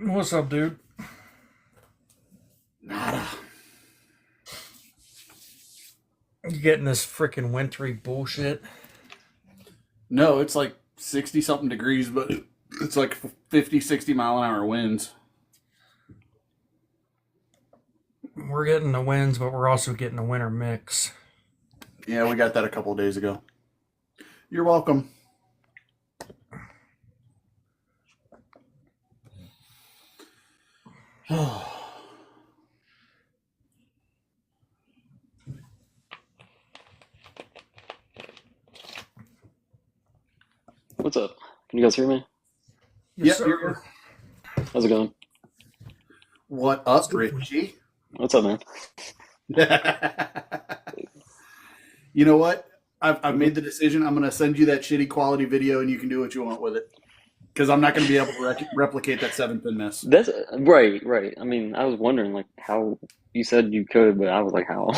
What's up, dude? Nada. You getting this freaking wintry bullshit? No, it's like 60 something degrees, but it's like 50, 60 mile an hour winds. We're getting the winds, but we're also getting a winter mix. Yeah, we got that a couple of days ago. You're welcome. What's up? Can you guys hear me? Yes, Yep, sir. How's it going? What up, Richie? What's up, man? You know what? I've made the decision. I'm going to send you that shitty quality video, and you can do what you want with it. Because I'm not going to be able to replicate that 7-pin miss. That's right, right. I mean, I was wondering like how you said you could, but I was like, how?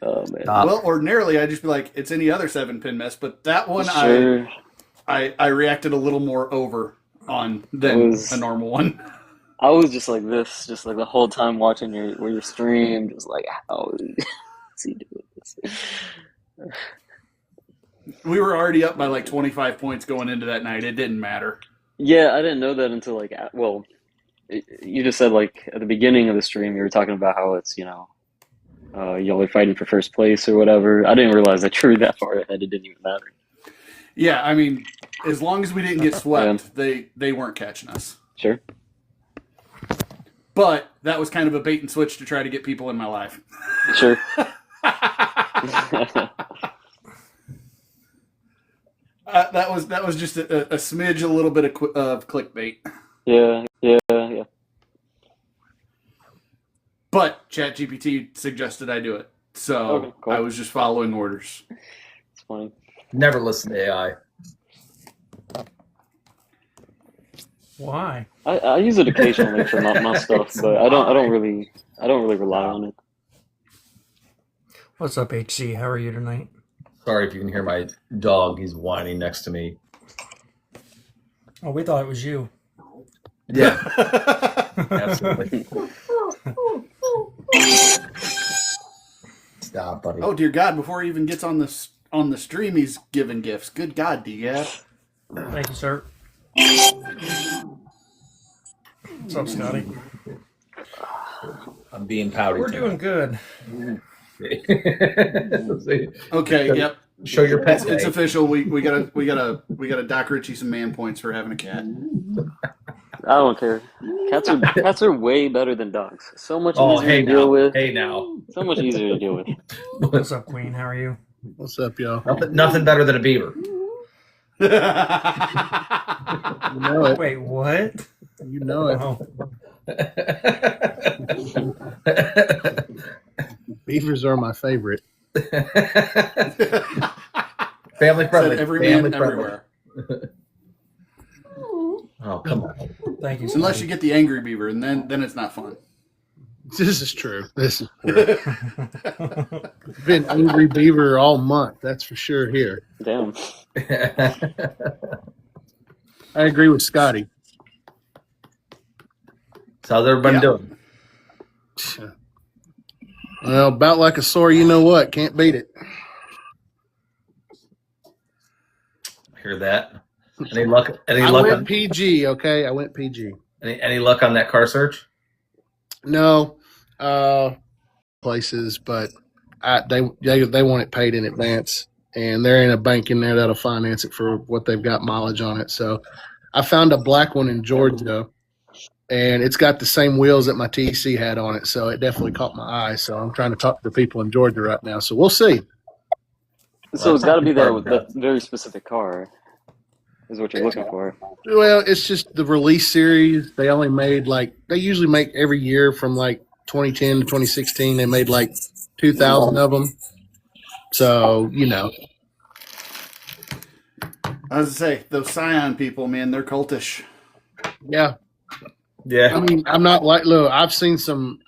Oh man. Well, ordinarily I'd just be like, it's any other 7-pin miss, but that one Sure. I reacted a little more over on than a normal one. I was just like this, just like the whole time watching your stream, just like how is he doing this? We were already up by like 25 points going into that night. It didn't matter. Yeah, I didn't know that until like you just said like at the beginning of the stream you were talking about how it's y'all are fighting for first place or whatever. I didn't realize that you were that far ahead. It didn't even matter. Yeah, I mean, as long as we didn't get swept, they weren't catching us. Sure. But that was kind of a bait and switch to try to get people in my life. Sure. That was just a smidge, a little bit of clickbait. Yeah. But ChatGPT suggested I do it, so Okay, cool. I was just following orders. It's funny. Never listen to AI. Why? I use it occasionally for my stuff, but I don't really rely on it. What's up, HC? How are you tonight? Sorry if you can hear my dog. He's whining next to me. Oh, we thought it was you. Yeah, absolutely. Stop, buddy. Oh dear God! Before he even gets on the stream, he's giving gifts. Good God, Dgab. Thank you, sir. What's up, Scotty? I'm being pouty. We're doing good. Okay, yep. Show your pets. It's official. We gotta dock Richie some man points for having a cat. I don't care. Cats are way better than dogs. So much Oh, easier hey to deal now. with. Hey now. So much easier to deal with. What's up, Queen? How are you? What's up, y'all? Nothing better than a beaver. You know it. Wait, what? You know it. Oh, Beavers are my favorite. Family friendly. Said every Family man friendly. everywhere. Oh, come on. thank you. Unless Scotty. you get the angry beaver, and then it's not fun. This is true. This is true. Been angry beaver all month. That's for sure here. Damn. I agree with Scotty. So how's everybody doing? Well, about like a sore, you know what? Can't beat it. Hear that? Any luck? Any I luck? went On, PG. Okay, I went PG. any luck on that car search? No, places, but they want it paid in advance, and there ain't a bank in there that'll finance it for what they've got mileage on it. So I found a black one in Georgia, and it's got the same wheels that my TC had on it, so it definitely caught my eye. So I'm trying to talk to the people in Georgia right now. So we'll see. So it's got to be that very specific car, is what you're looking for. Well, it's just the release series. They only made they usually make every year from like 2010 to 2016. They made like 2,000 of them. So, I was to say those Scion people, man, they're cultish. yeah. Yeah. I mean, I'm not like, look, I've seen some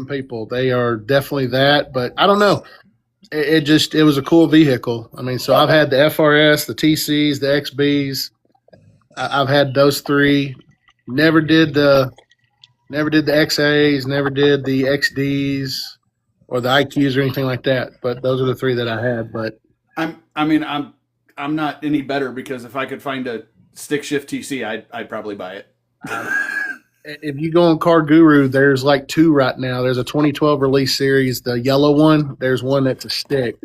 people. They are definitely that, but I don't know. It was a cool vehicle. I mean, so I've had the FRS, the TCs, the XBs. I've had those three. Never did the XAs, never did the XDs or the IQs or anything like that. But those are the 3 that I had. But I'm not any better because if I could find a stick shift TC, I'd probably buy it. if you go on Car Guru, there's like 2 right now. There's a 2012 release series, the yellow one. There's one that's a stick.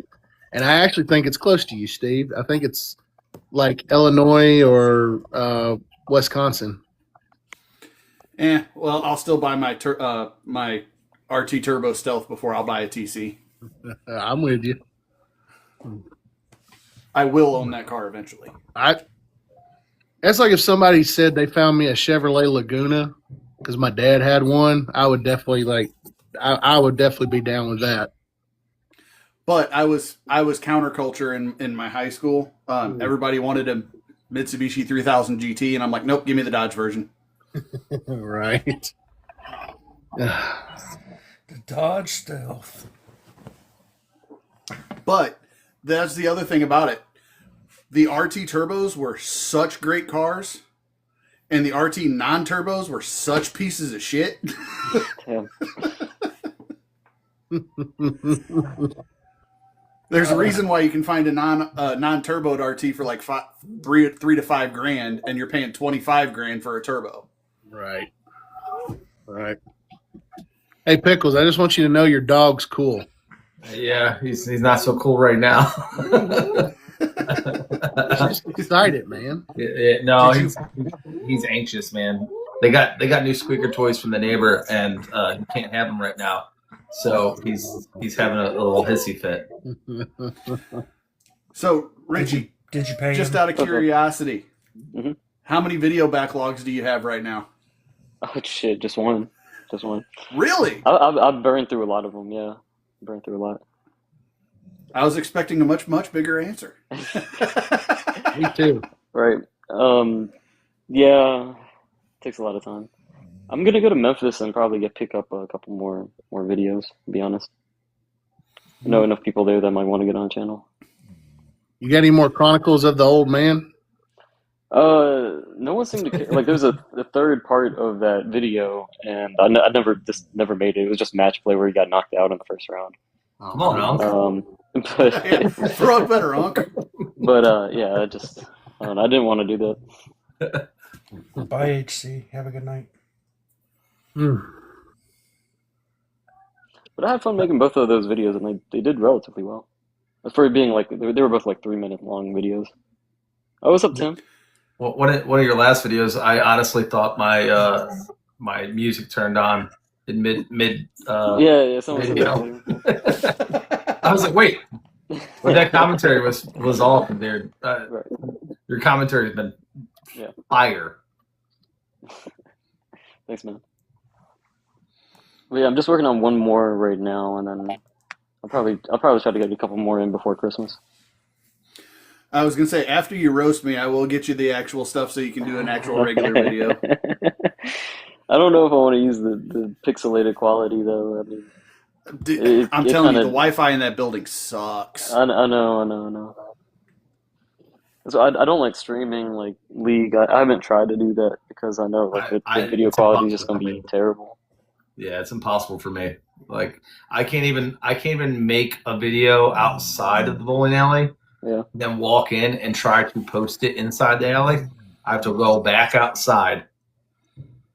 And I actually think it's close to you, Steve. I think it's like Illinois or Wisconsin. Well, I'll still buy my my RT Turbo Stealth before I'll buy a TC. I'm with you. I will own that car eventually. That's like if somebody said they found me a Chevrolet Laguna because my dad had one. I would definitely I would definitely be down with that. But I was counterculture in my high school. Everybody wanted a Mitsubishi 3000 GT, and I'm like, nope, give me the Dodge version. Right. The Dodge Stealth. But that's the other thing about it. The RT turbos were such great cars, and the RT non-turbos were such pieces of shit. Yeah. There's a reason why you can find a non-turboed RT for like $3 to $5 grand, and you're paying $25 grand for a turbo. Right. Hey, Pickles, I just want you to know your dog's cool. Yeah, he's not so cool right now. He's excited, man. No, he's anxious, man. They got new squeaker toys from the neighbor, and he can't have them right now. So he's having a little hissy fit. So, Richie, did you pay just him? out of curiosity, Mm-hmm. how many video backlogs do you have right now? Oh shit, just one. Really? I've burned through a lot of them. Yeah, burned through a lot. I was expecting a much, much bigger answer. Me too. Right. Yeah, takes a lot of time. I'm gonna go to Memphis and probably pick up a couple more videos, to be honest. I know enough people there that might want to get on the channel. You got any more Chronicles of the Old Man? No one seemed to care. Like, there's a third part of that video, and I never made it. It was just match play where he got knocked out in the first round. Come on, Unc. But Throw it better, Unc. but yeah, I don't know, I didn't want to do that. Bye, HC. Have a good night. But I had fun making both of those videos, and they did relatively well. As for it being like they were both like 3-minute long videos. Oh, what's up, Tim? Well, one of your last videos, I honestly thought my my music turned on in mid. Yeah, someone said video. that. I was like, wait, but that commentary was awesome, dude. Right. Your commentary has been fire. Thanks, man. But yeah, I'm just working on one more right now, and then I'll probably try to get a couple more in before Christmas. I was going to say, after you roast me, I will get you the actual stuff so you can do an actual regular video. I don't know if I want to use the pixelated quality, though. I mean, Dude, I'm telling you, the Wi-Fi in that building sucks. I know. So I don't like streaming like League. I haven't tried to do that because I know like the video quality is just going to be terrible. Yeah, it's impossible for me. Like I can't even make a video outside of the bowling alley. Yeah. Then walk in and try to post it inside the alley. I have to go back outside,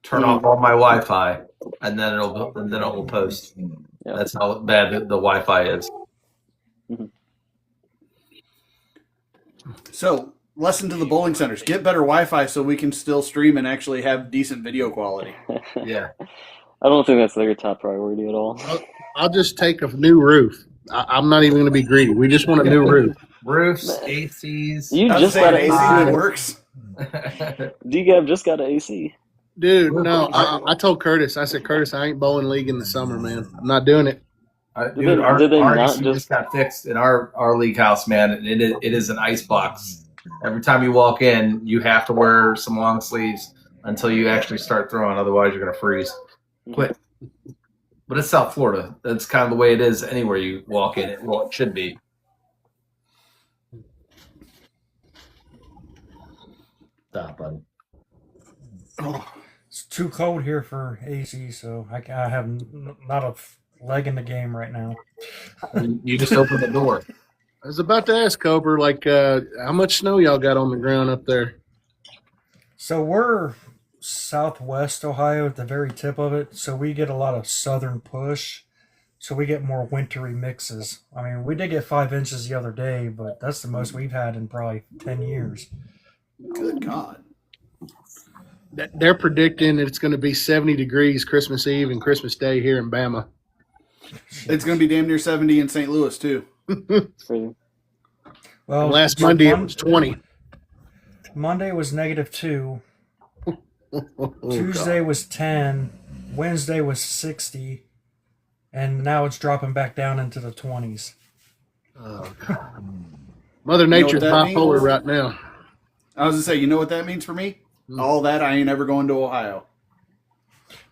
turn off all my Wi-Fi, and then it will post. Yeah. That's how bad the Wi-Fi is. Mm-hmm. So, lesson to the bowling centers: get better Wi-Fi so we can still stream and actually have decent video quality. Yeah. I don't think that's their top priority at all. I'll just take a new roof. I'm not even going to be greedy. We just want a new roof. Roofs, ACs. You I was just saying got an AC AC. that works. Dgab just got an AC. Dude, no. I told Curtis, I said, Curtis, I ain't bowling league in the summer, man. I'm not doing it. Dude, our Did they not AC just got fixed in our league house, man. And it is an ice box. Every time you walk in, you have to wear some long sleeves until you actually start throwing. Otherwise, you're going to freeze. Quick. But it's South Florida. That's kind of the way it is anywhere you walk in. Well, it should be. Stop, buddy. Oh, too cold here for AC, so I have not a leg in the game right now. You just opened the door. I was about to ask Cobra, like, how much snow y'all got on the ground up there? So we're southwest Ohio at the very tip of it, so we get a lot of southern push. So we get more wintry mixes. I mean, we did get 5 inches the other day, but that's the most we've had in probably 10 years. Good God. They're predicting that it's going to be 70 degrees Christmas Eve and Christmas Day here in Bama. It's going to be damn near 70 in St. Louis, too. Crazy. Well, Last Monday it was 20. Monday was -2. Oh, Tuesday God. was 10. Wednesday was 60. And now it's dropping back down into the 20s. Oh, God. Mother Nature's that bipolar means? right now. I was going to say, you know what that means for me? All that, I ain't ever going to Ohio.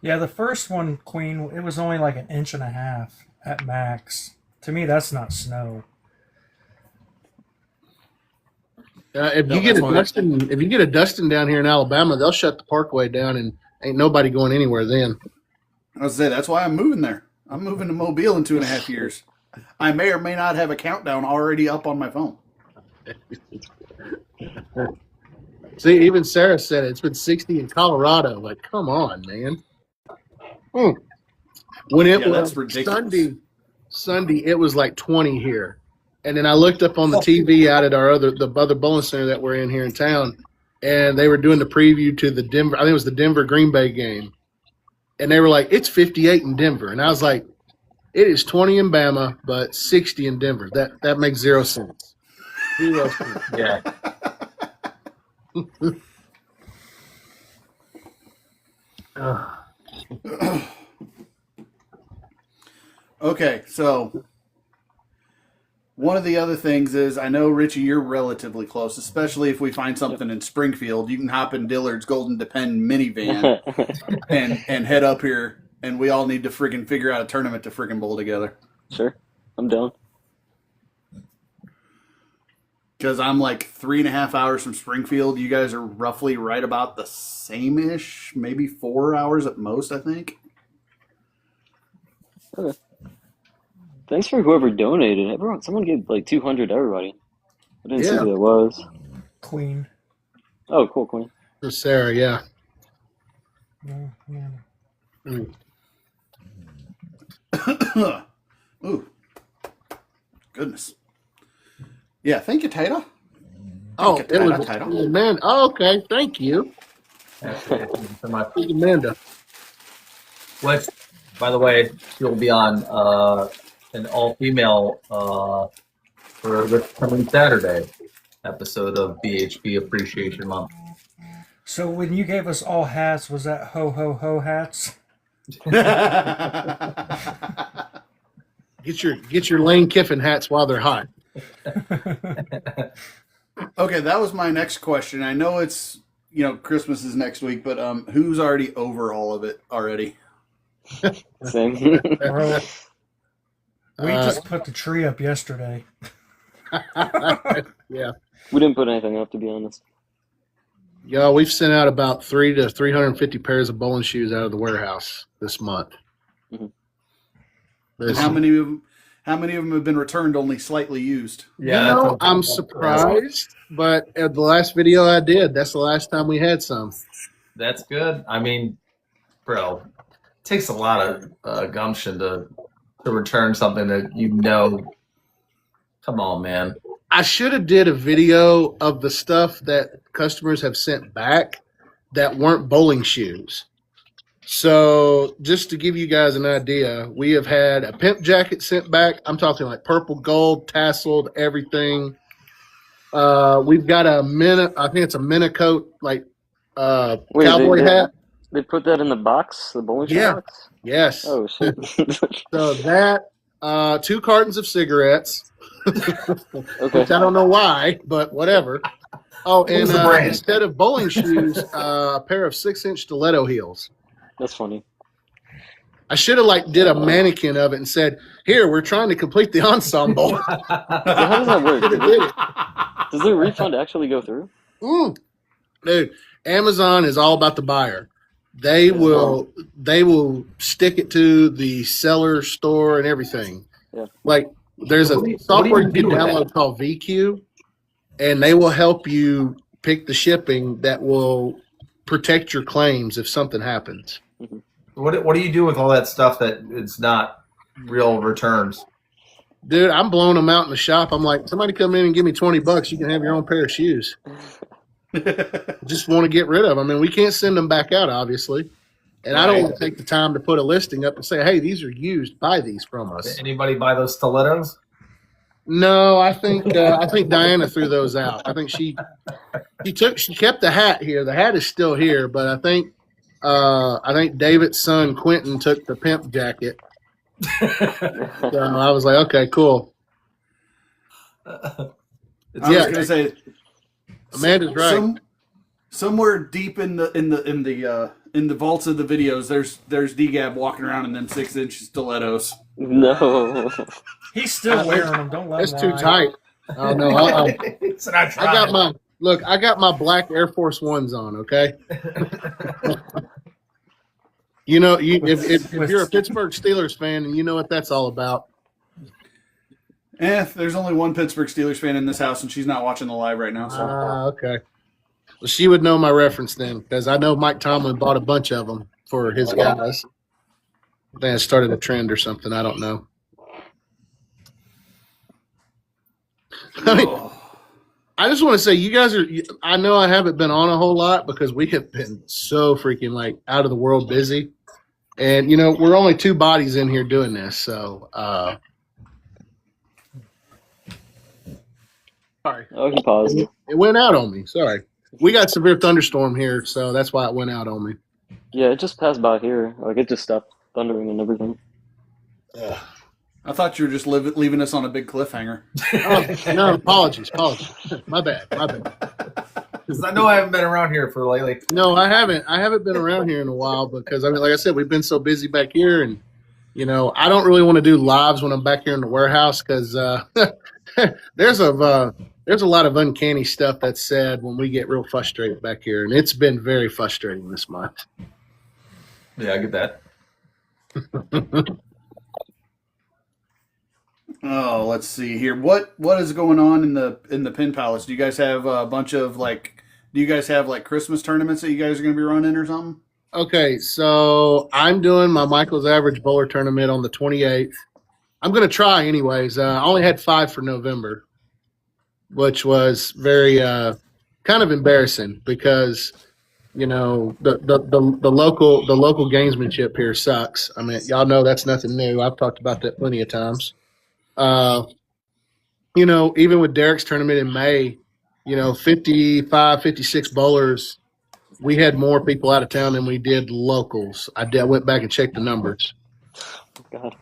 Yeah, the first one, Queen, it was only like 1.5 inches at max. To me, that's not snow. If you get a dusting down here in Alabama, they'll shut the parkway down and ain't nobody going anywhere then. I was going to say, that's why I'm moving there. I'm moving to Mobile in 2.5 years. I may or may not have a countdown already up on my phone. See, even Sarah said it's been 60 in Colorado. Like, come on, man. When it was that's ridiculous. Sunday, it was like 20 here. And then I looked up on the TV out at the other bowling center that we're in here in town, and they were doing the preview to the Denver, I think it was the Denver Green Bay game. And they were like, it's 58 in Denver. And I was like, it is 20 in Bama, but 60 in Denver. That makes 0 sense. 0 cents. Yeah. Okay, so one of the other things is, I know, Richie, you're relatively close, especially if we find something in Springfield. You can hop in Dillard's Golden Depend minivan and head up here, and we all need to friggin' figure out a tournament to friggin' bowl together. Sure, I'm down. Because I'm like 3.5 hours from Springfield. You guys are roughly right about the same-ish, maybe 4 hours at most, I think. Okay. Thanks for whoever donated. Someone gave like 200 to everybody. I didn't see who that was. Queen. Oh, cool, Queen. For Sarah, yeah. Oh, man. Ooh. Goodness. Yeah, thank you, Tater. Oh, Thank you, it was Tater. Amanda. Oh, okay, thank you. So much. Thank you, Amanda. Which, by the way, she'll be on an all-female for this coming Saturday episode of BHP Appreciation Month. So when you gave us all hats, was that ho ho ho hats? Get your Lane Kiffin hats while they're hot. Okay, that was my next question. I know it's, Christmas is next week, but who's already over all of it already? Same. Bro, we just put the tree up yesterday. Yeah. We didn't put anything up, to be honest. Y'all, we've sent out about 300 to 350 pairs of bowling shoes out of the warehouse this month. And how many of them have been returned, only slightly used? Yeah, I'm surprised, but at the last video I did, that's the last time we had some. That's good. I mean, bro, it takes a lot of gumption to return something that Come on, man. I should have did a video of the stuff that customers have sent back that weren't bowling shoes. So just to give you guys an idea, we have had a pimp jacket sent back. I'm talking like purple, gold, tasseled, everything. We've got I think it's a Minicoat, like cowboy hat. They put that in the box, the bowling shoe box? Yes. Oh, shit. So that, 2 cartons of cigarettes. Okay. Which I don't know why, but whatever. Oh, and instead of bowling shoes, a pair of 6-inch stiletto heels. That's funny. I should have did a mannequin of it and said, "Here, we're trying to complete the ensemble." So how does that work? Does the refund actually go through? Dude, Amazon is all about the buyer. They will stick it to the seller store and everything. Yeah. Like there's a software you can download called VQ, and they will help you pick the shipping that will protect your claims if something happens. What do you do with all that stuff that it's not real returns? Dude, I'm blowing them out in the shop. I'm like, somebody come in and give me $20. You can have your own pair of shoes. Just want to get rid of them. I mean, we can't send them back out, obviously. And I don't want to take the time to put a listing up and say, hey, these are used. Buy these from us. Anybody buy those stilettos? No, I think Diana threw those out. I think she kept the hat here. The hat is still here, but I think David's son Quentin took the pimp jacket. So I was like, okay, cool. I was gonna say, Amanda's right. Somewhere deep in the vaults of the videos, there's Dgab walking around in them 6-inch stilettos. No. He's still wearing them. Don't let That's him too lie. tight. Oh no! I I got my black Air Force Ones on. Okay. You know, if you're a Pittsburgh Steelers fan, and you know what that's all about. There's only one Pittsburgh Steelers fan in this house, and she's not watching the live right now. So Okay. Well, she would know my reference then, because I know Mike Tomlin bought a bunch of them for his guys. I think it started a trend or something. I don't know. I mean, I just want to say, you guys are. I know I haven't been on a whole lot because we have been so freaking like out of the world busy, and you know we're only 2 bodies in here doing this. So, sorry. Oh, he paused. It went out on me. Sorry. We got severe thunderstorm here, so that's why it went out on me. Yeah, it just passed by here. Like it just stopped thundering and everything. I thought you were just leaving us on a big cliffhanger. Oh, no, apologies. My bad. Because I know I haven't been around here for lately. No, I haven't. I haven't been around here in a while because I mean, like I said, we've been so busy back here, and you know, I don't really want to do lives when I'm back here in the warehouse because there's a lot of uncanny stuff that's said when we get real frustrated back here, and it's been very frustrating this month. Yeah, I get that. Oh, let's see here. What is going on in the Pin Palace? Do you guys have a bunch of do you guys have like Christmas tournaments that you guys are going to be running or something? Okay, so I'm doing my Michael's Average Bowler tournament on the 28th. I'm going to try anyways. I only had 5 for November, which was very kind of embarrassing because you know the local gamesmanship here sucks. I mean, y'all know that's nothing new. I've talked about that plenty of times. You know, even with Derek's tournament in May, you know, 55, 56 bowlers, we had more people out of town than we did locals. I went back and checked the numbers. God.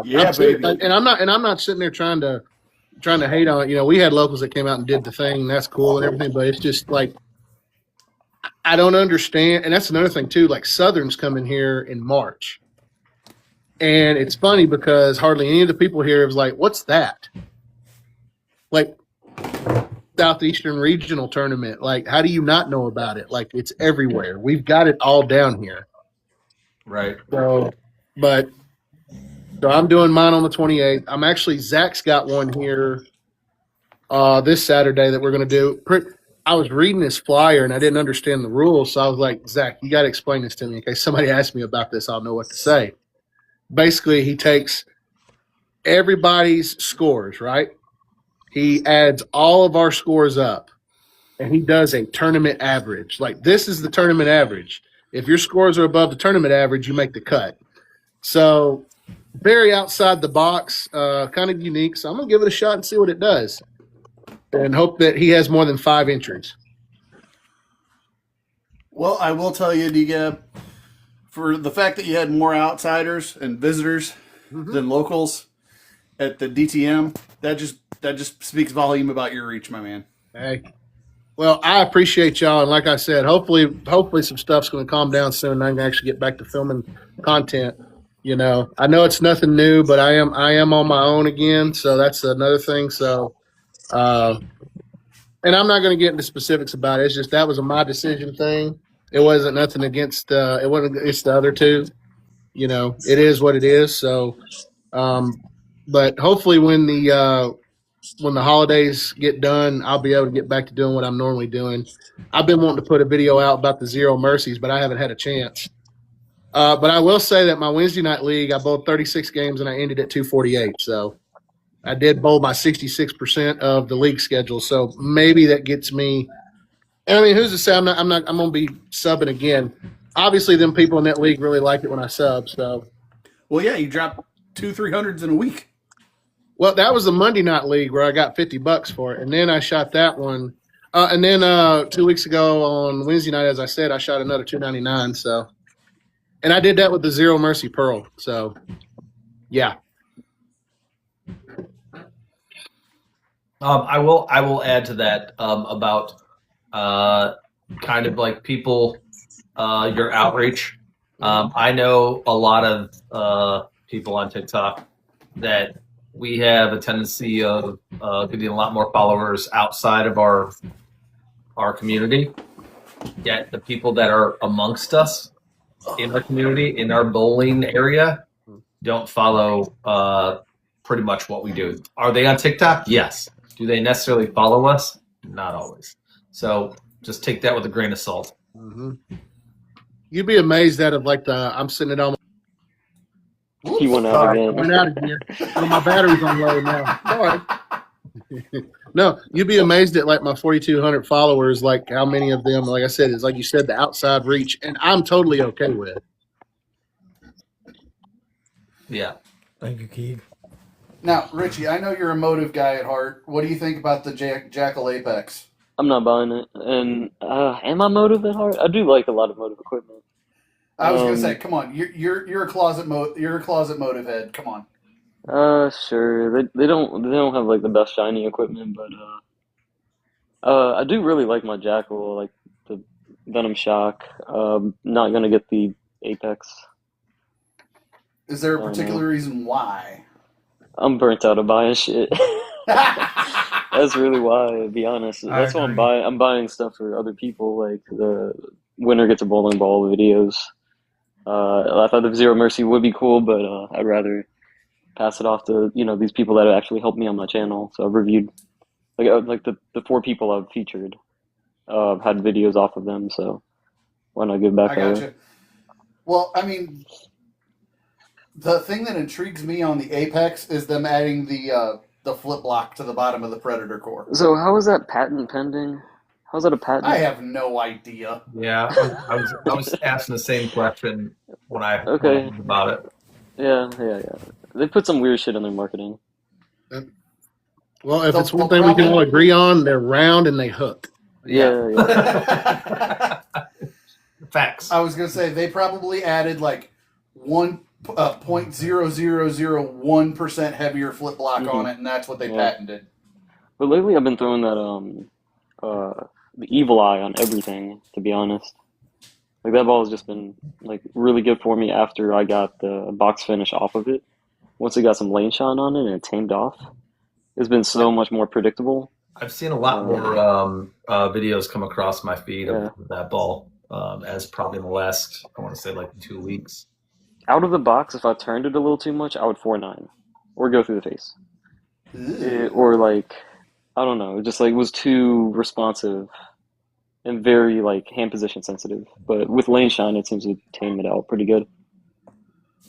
Yeah, baby. And I'm not sitting there trying to hate on it. You know, we had locals that came out and did the thing, and that's cool and everything, but it's just like I don't understand. And that's another thing too, like Southern's coming here in March. And it's funny because hardly any of the people here was like, what's that? Like Southeastern Regional Tournament. Like, how do you not know about it? Like, it's everywhere. We've got it all down here. Right. So I'm doing mine on the 28th. Zach's got one here this Saturday that we're going to do. I was reading this flyer and I didn't understand the rules. So I was like, Zach, you got to explain this to me in case somebody asks me about this. I'll know what to say. Basically, he takes everybody's scores, right? He adds all of our scores up, and he does a tournament average. Like, this is the tournament average. If your scores are above the tournament average, you make the cut. So, very outside the box, kind of unique. So, I'm going to give it a shot and see what it does, and hope that he has more than 5 entries. Well, I will tell you, Dgab, for the fact that you had more outsiders and visitors than locals at the DTM, that just speaks volume about your reach, my man. Hey, well, I appreciate y'all, and like I said, hopefully some stuff's going to calm down soon, and I can actually get back to filming content. You know, I know it's nothing new, but I am on my own again, so that's another thing. So, and I'm not going to get into specifics about it. It's just that was a my decision thing. It wasn't nothing against. It wasn't against the other two. It is what it is. So, but hopefully when the holidays get done, I'll be able to get back to doing what I'm normally doing. I've been wanting to put a video out about the Zero Mercies, but I haven't had a chance. But I will say that my Wednesday night league, I bowled 36 games and I ended at 248. So I did bowl my 66% of the league schedule. So maybe that gets me. And I mean, who's to say I'm going to be subbing again? Obviously, them people in that league really like it when I sub. So, Well, yeah, you dropped 200-300s in a week. well, that was the Monday night league where I got $50 for it, and then I shot that one. And then 2 weeks ago on Wednesday night, as I said, I shot another 299. So, and I did that with the Zero Mercy Pearl. So, yeah. I will add to that about kind of like people, your outreach. I know a lot of people on TikTok that we have a tendency of getting a lot more followers outside of our community. Yet the people that are amongst us in our community, in our bowling area, don't follow pretty much what we do. Are they on TikTok? Yes. Do they necessarily follow us? Not always. So just take that with a grain of salt. Mm-hmm. You'd be amazed at I'm sitting at almost. He went out again. Went out again. Oh, my battery's on low now. Sorry. No, you'd be amazed at like my 4,200 followers, like how many of them, like I said, is like you said, the outside reach, and I'm totally okay with. Yeah. Thank you, Keith. Now, Richie, I know you're a motive guy at heart. What do you think about the Jackal Apex? I'm not buying it. And am I motive at heart? I do like a lot of motive equipment. I was gonna say, come on, you're a closet motive head. Come on. Sure. They don't have like the best shiny equipment, but I do really like my Jackal, like the Venom Shock. Not gonna get the Apex. Is there a particular reason why? I'm burnt out of buying shit. That's really why, to be honest. That's why I'm buying stuff for other people, like the Winner Gets a Bowling Ball videos. I thought the Zero Mercy would be cool, but I'd rather pass it off to these people that have actually helped me on my channel. So I've reviewed like the 4 people I've featured. Had videos off of them, so why not give back? I gotcha. Well, I mean, the thing that intrigues me on the Apex is them adding the flip block to the bottom of the Predator core. So how is that patent pending? How's that a patent? I have no idea. Yeah, I was asking the same question when I heard about it. Yeah. They put some weird shit in their marketing. Well, if it's one thing we can all agree on, they're round and they hook. Yeah. Facts. I was gonna say they probably added like 0.0001% heavier flip block on it, and that's what they patented. But lately, I've been throwing that the Evil Eye on everything. To be honest, like that ball has just been like really good for me after I got the box finish off of it. Once it got some lane shine on it and it tamed off, it's been so much more predictable. I've seen a lot more videos come across my feed of that ball as probably in the last, I want to say, like 2 weeks. Out of the box, if I turned it a little too much, I would 4-9 or go through the face. Or like, I don't know, just like was too responsive and very like hand position sensitive. But with lane shine, it seems to tame it out pretty good.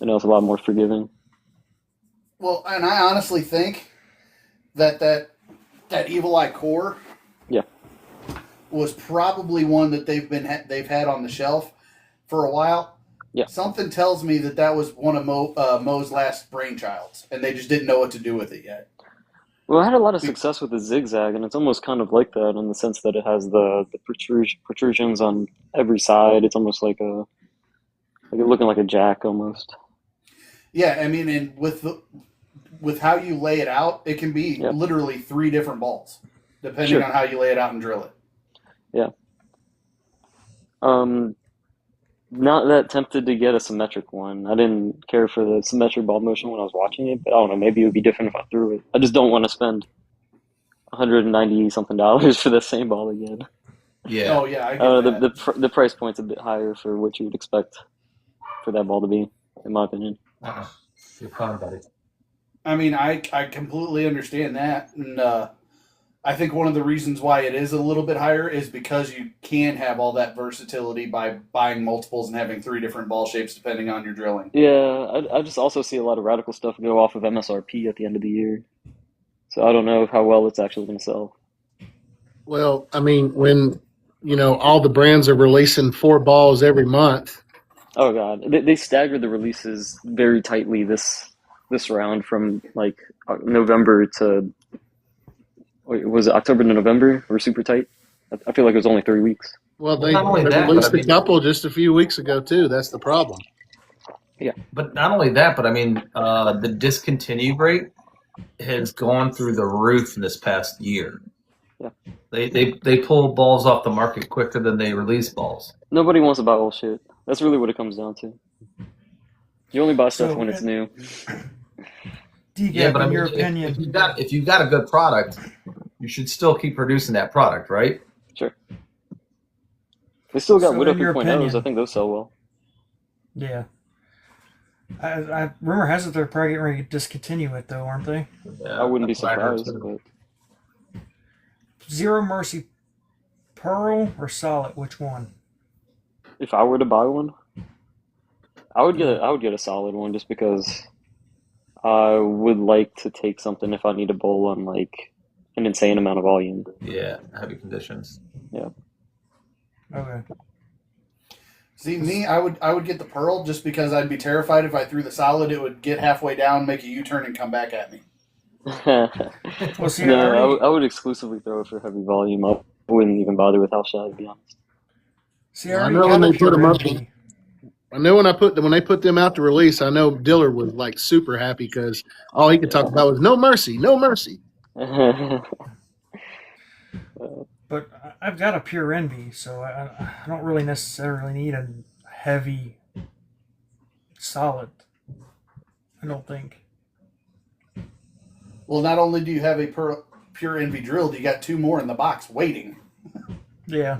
And it was a lot more forgiving. Well, and I honestly think that Evil Eye core was probably one that they've had on the shelf for a while. Yeah. Something tells me that was one of Mo's last brainchilds, and they just didn't know what to do with it yet. Well, I had a lot of success with the zigzag, and it's almost kind of like that in the sense that it has the protrusions on every side. It's almost like looking like a jack almost. Yeah, I mean, and with how you lay it out, it can be literally 3 different balls, depending on how you lay it out and drill it. Yeah. Not that tempted to get a symmetric one. I didn't care for the symmetric ball motion when I was watching it, but I don't know, maybe it would be different if I threw it. I just don't want to spend $190 something for the same ball again. Yeah. Oh yeah, I get that. the price point's a bit higher for what you would expect for that ball to be, in my opinion. You're fine, buddy. I mean, I completely understand that, and I think one of the reasons why it is a little bit higher is because you can have all that versatility by buying multiples and having 3 different ball shapes depending on your drilling. Yeah, I just also see a lot of radical stuff go off of MSRP at the end of the year. So I don't know how well it's actually going to sell. Well, I mean, when all the brands are releasing 4 balls every month. Oh god, they staggered the releases very tightly this round from like November to was it October to November? We're super tight. I feel like it was only 3 weeks. Well, they not only that, released but I mean, a couple just a few weeks ago too. That's the problem. Yeah, but not only that, but I mean, the discontinue rate has gone through the roof in this past year. Yeah, they pull balls off the market quicker than they release balls. nobody wants to buy old shit. That's really what it comes down to. You only buy stuff So, when it's new. Dgab, Yeah, but I in mean, your if opinion, if you've got a good product, you should still keep producing that product, right? Sure. They still got So Widow in your 3.0s. opinion- I think those sell well. yeah. I rumor has it they're probably getting ready to discontinue it though, aren't they? Yeah, I wouldn't be that's what I heard, surprised. too. But Zero Mercy Pearl or Solid? Which one? if I were to buy one, I would get a solid one just because I would like to take something if I need to bowl on like an insane amount of volume. Yeah, heavy conditions. Yeah. Okay. See, me, I would get the Pearl just because I'd be terrified if I threw the Solid, it would get halfway down, make a U-turn, and come back at me. Well, see, No, I would exclusively throw it for heavy volume. I wouldn't even bother with house shot, to be honest. See, I already know got when a they put 'em pure up- envy. I know when they put them out to release, I know Dillard was like super happy because all he could talk about was no mercy, no mercy. But I've got a pure envy, so I don't really necessarily need a heavy solid. I don't think. Well, not only do you have a pure envy drilled, you got 2 more in the box waiting. Yeah.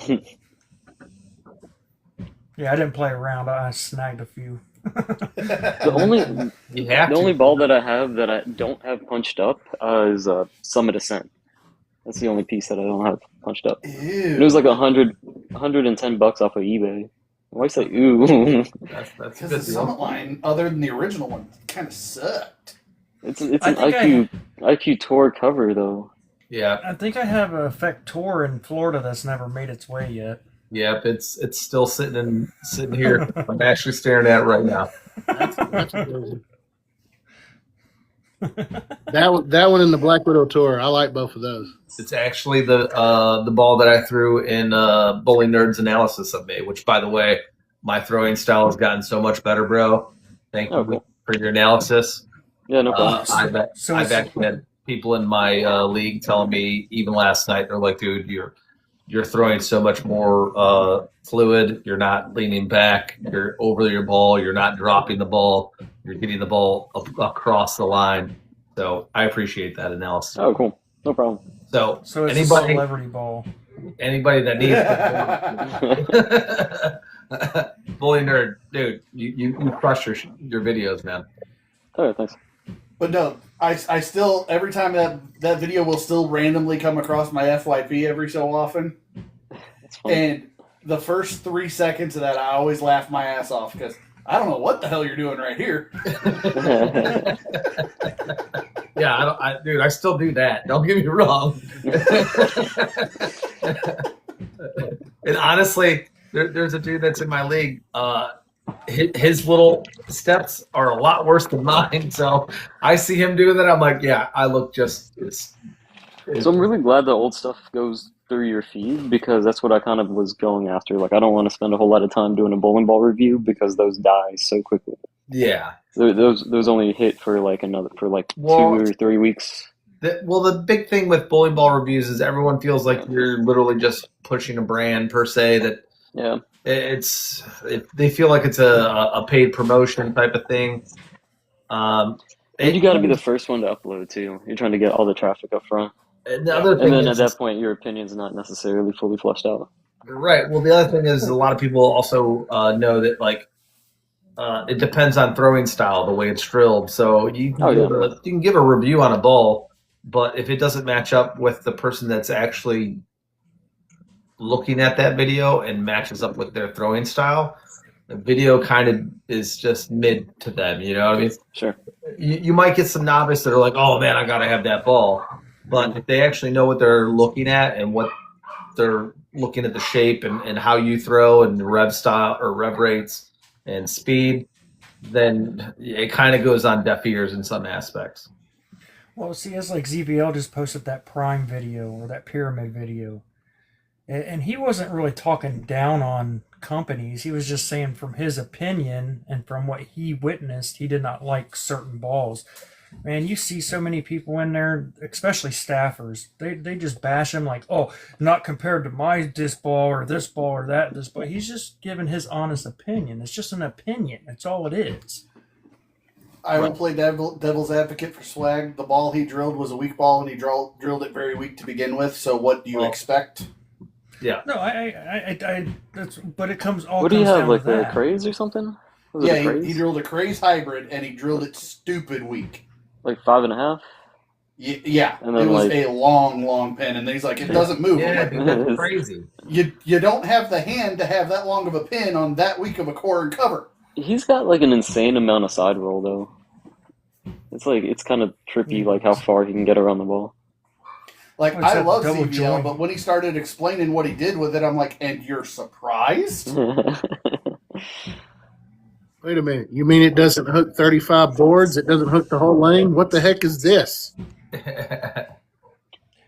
Yeah, I didn't play around. I snagged a few. The only You have the to. only ball that I have that I don't have punched up is Summit Ascent. That's the only piece that I don't have punched up. Ew. And it was like $110 off of eBay. Why say ooh? That's a Because good the deal. Summit line, other than the original one, kind of sucked. It's I an think IQ Tour cover though. Yeah, I think I have a Effect Tour in Florida that's never made its way yet. yep. It's still sitting here. I'm actually staring at it right now. That's crazy. That one in the Black Widow Tour, I like both of those. It's actually the ball that I threw in Bowling Nerd's analysis of me. Which, by the way, my throwing style has gotten so much better, bro. Thank you Okay. for your analysis. Yeah, no problem. I've actually had people in my league telling me even last night. They're like, "Dude, you're throwing so much more fluid. You're not leaning back. You're over your ball. You're not dropping the ball. You're getting the ball across the line." So I appreciate that analysis. Oh, cool. No problem. So, So it's a anybody celebrity ball. that needs Bully Nerd, dude, you crush your videos, man. All right, thanks. But no, I still, every time that video will still randomly come across my FYP every so often. That's fun. And the first 3 seconds of that, I always laugh my ass off because I don't know what the hell you're doing right here. Yeah, dude, I still do that. Don't get me wrong. And honestly, there's a dude that's in my league. His little steps are a lot worse than mine. So I see him doing that. I'm like, yeah, I look just. So I'm really glad the old stuff goes through your feed because that's what I kind of was going after. Like, I don't want to spend a whole lot of time doing a bowling ball review because those die so quickly. Yeah. Those only hit for like 2 or 3 weeks. The big thing with bowling ball reviews is everyone feels like you're literally just pushing a brand per se. That Yeah. They feel like it's a paid promotion type of thing. And you got to be the first one to upload too. You're trying to get all the traffic up front. And the other And thing then is, at that point, your opinion's not necessarily fully fleshed out. Right. Well, the other thing is a lot of people also know that it depends on throwing style, the way it's drilled. So you can give a review on a ball, but if it doesn't match up with the person that's actually looking at that video and matches up with their throwing style, the video kind of is just mid to them. You know what I mean? Sure. You might get some novice that are like, "Oh man, I gotta have that ball," but if they actually know what they're looking at and what they're looking at the shape and how you throw and the rev style or rev rates and speed, then it kind of goes on deaf ears in some aspects. Well, see, it's like ZBL just posted that Prime video or that Pyramid video. And he wasn't really talking down on companies. He was just saying from his opinion and from what he witnessed, he did not like certain balls. Man, you see so many people in there, especially staffers. They just bash him like, oh, not compared to my disc ball or this ball or that this ball. He's just giving his honest opinion. It's just an opinion. That's all it is. I will play devil's advocate for Swag. The ball he drilled was a weak ball, and he drilled it very weak to begin with. So what do you expect? Yeah. No, I that's, but it comes all. What do you comes have, down like to the that. Craze or something? He drilled a Craze hybrid, and he drilled it stupid weak. Like 5.5? Yeah, And then, it was like, a long pin, and he's like, it doesn't move. Yeah, I'm dude, like, that's crazy. you don't have the hand to have that long of a pin on that weak of a core and cover. He's got like an insane amount of side roll though. It's kind of trippy, like how far he can get around the ball. Like, Oh, it's I that love double CVL, joint. but when he started explaining what he did with it, I'm like, and you're surprised? Wait a minute. You mean it doesn't hook 35 boards? It doesn't hook the whole lane? What the heck is this?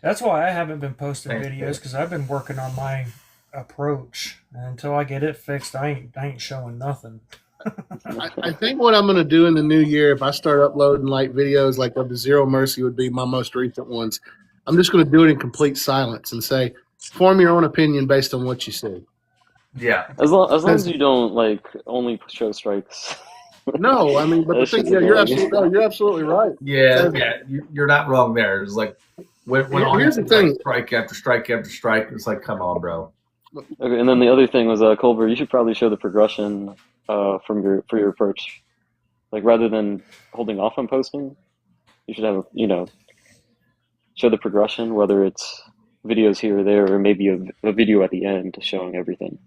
That's why I haven't been posting Thanks, videos Dave. because I've been working on my approach. And until I get it fixed, I ain't showing nothing. I think what I'm going to do in the new year, if I start uploading like videos like of the Zero Mercy would be my most recent ones, I'm just going to do it in complete silence and say, form your own opinion based on what you see. Yeah. As long as you don't like only show strikes. No, I mean, but the That's thing, just yeah, you're annoying. absolutely right. Yeah. You're not wrong there. It's like when all Here's the it's like thing. strike after strike after strike. It's like, come on, bro. Okay, and then the other thing was Culver, you should probably show the progression for your approach. Like rather than holding off on posting, you should have show the progression, whether it's videos here or there, or maybe a video at the end showing everything.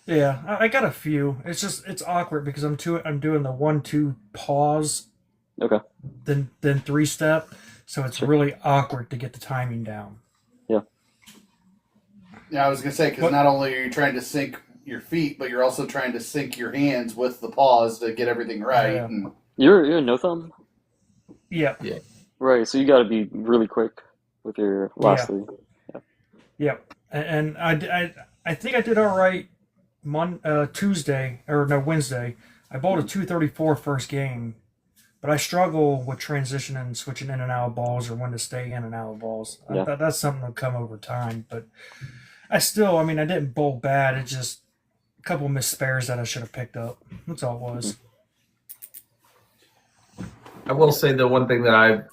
Yeah, I got a few. It's awkward because I'm doing the 1-2 pause, Okay. then 3-step, so it's really awkward to get the timing down. Yeah. Yeah, I was going to say, because not only are you trying to sync your feet, but you're also trying to sync your hands with the pause to get everything right. Yeah. And You're a no thumb? Yeah. Right, so you gotta be really quick with your last three. Yep. And I think I did all right Wednesday. I bowled a 234 first game, but I struggle with transitioning and switching in and out of balls or when to stay in and out of balls. Yeah. That's something that'll come over time, but I didn't bowl bad. It's just a couple missed spares that I should have picked up. That's all it was. I will say the one thing that I've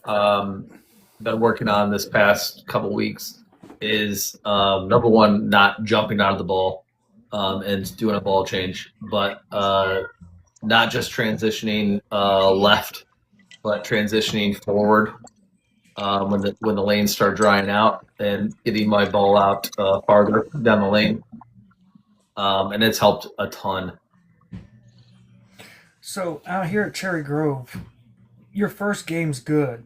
been working on this past couple weeks is number one, not jumping out of the ball and doing a ball change, but not just transitioning left, but transitioning forward when the lanes start drying out and getting my ball out farther down the lane, and it's helped a ton. So out here at Cherry Grove, your first game's good.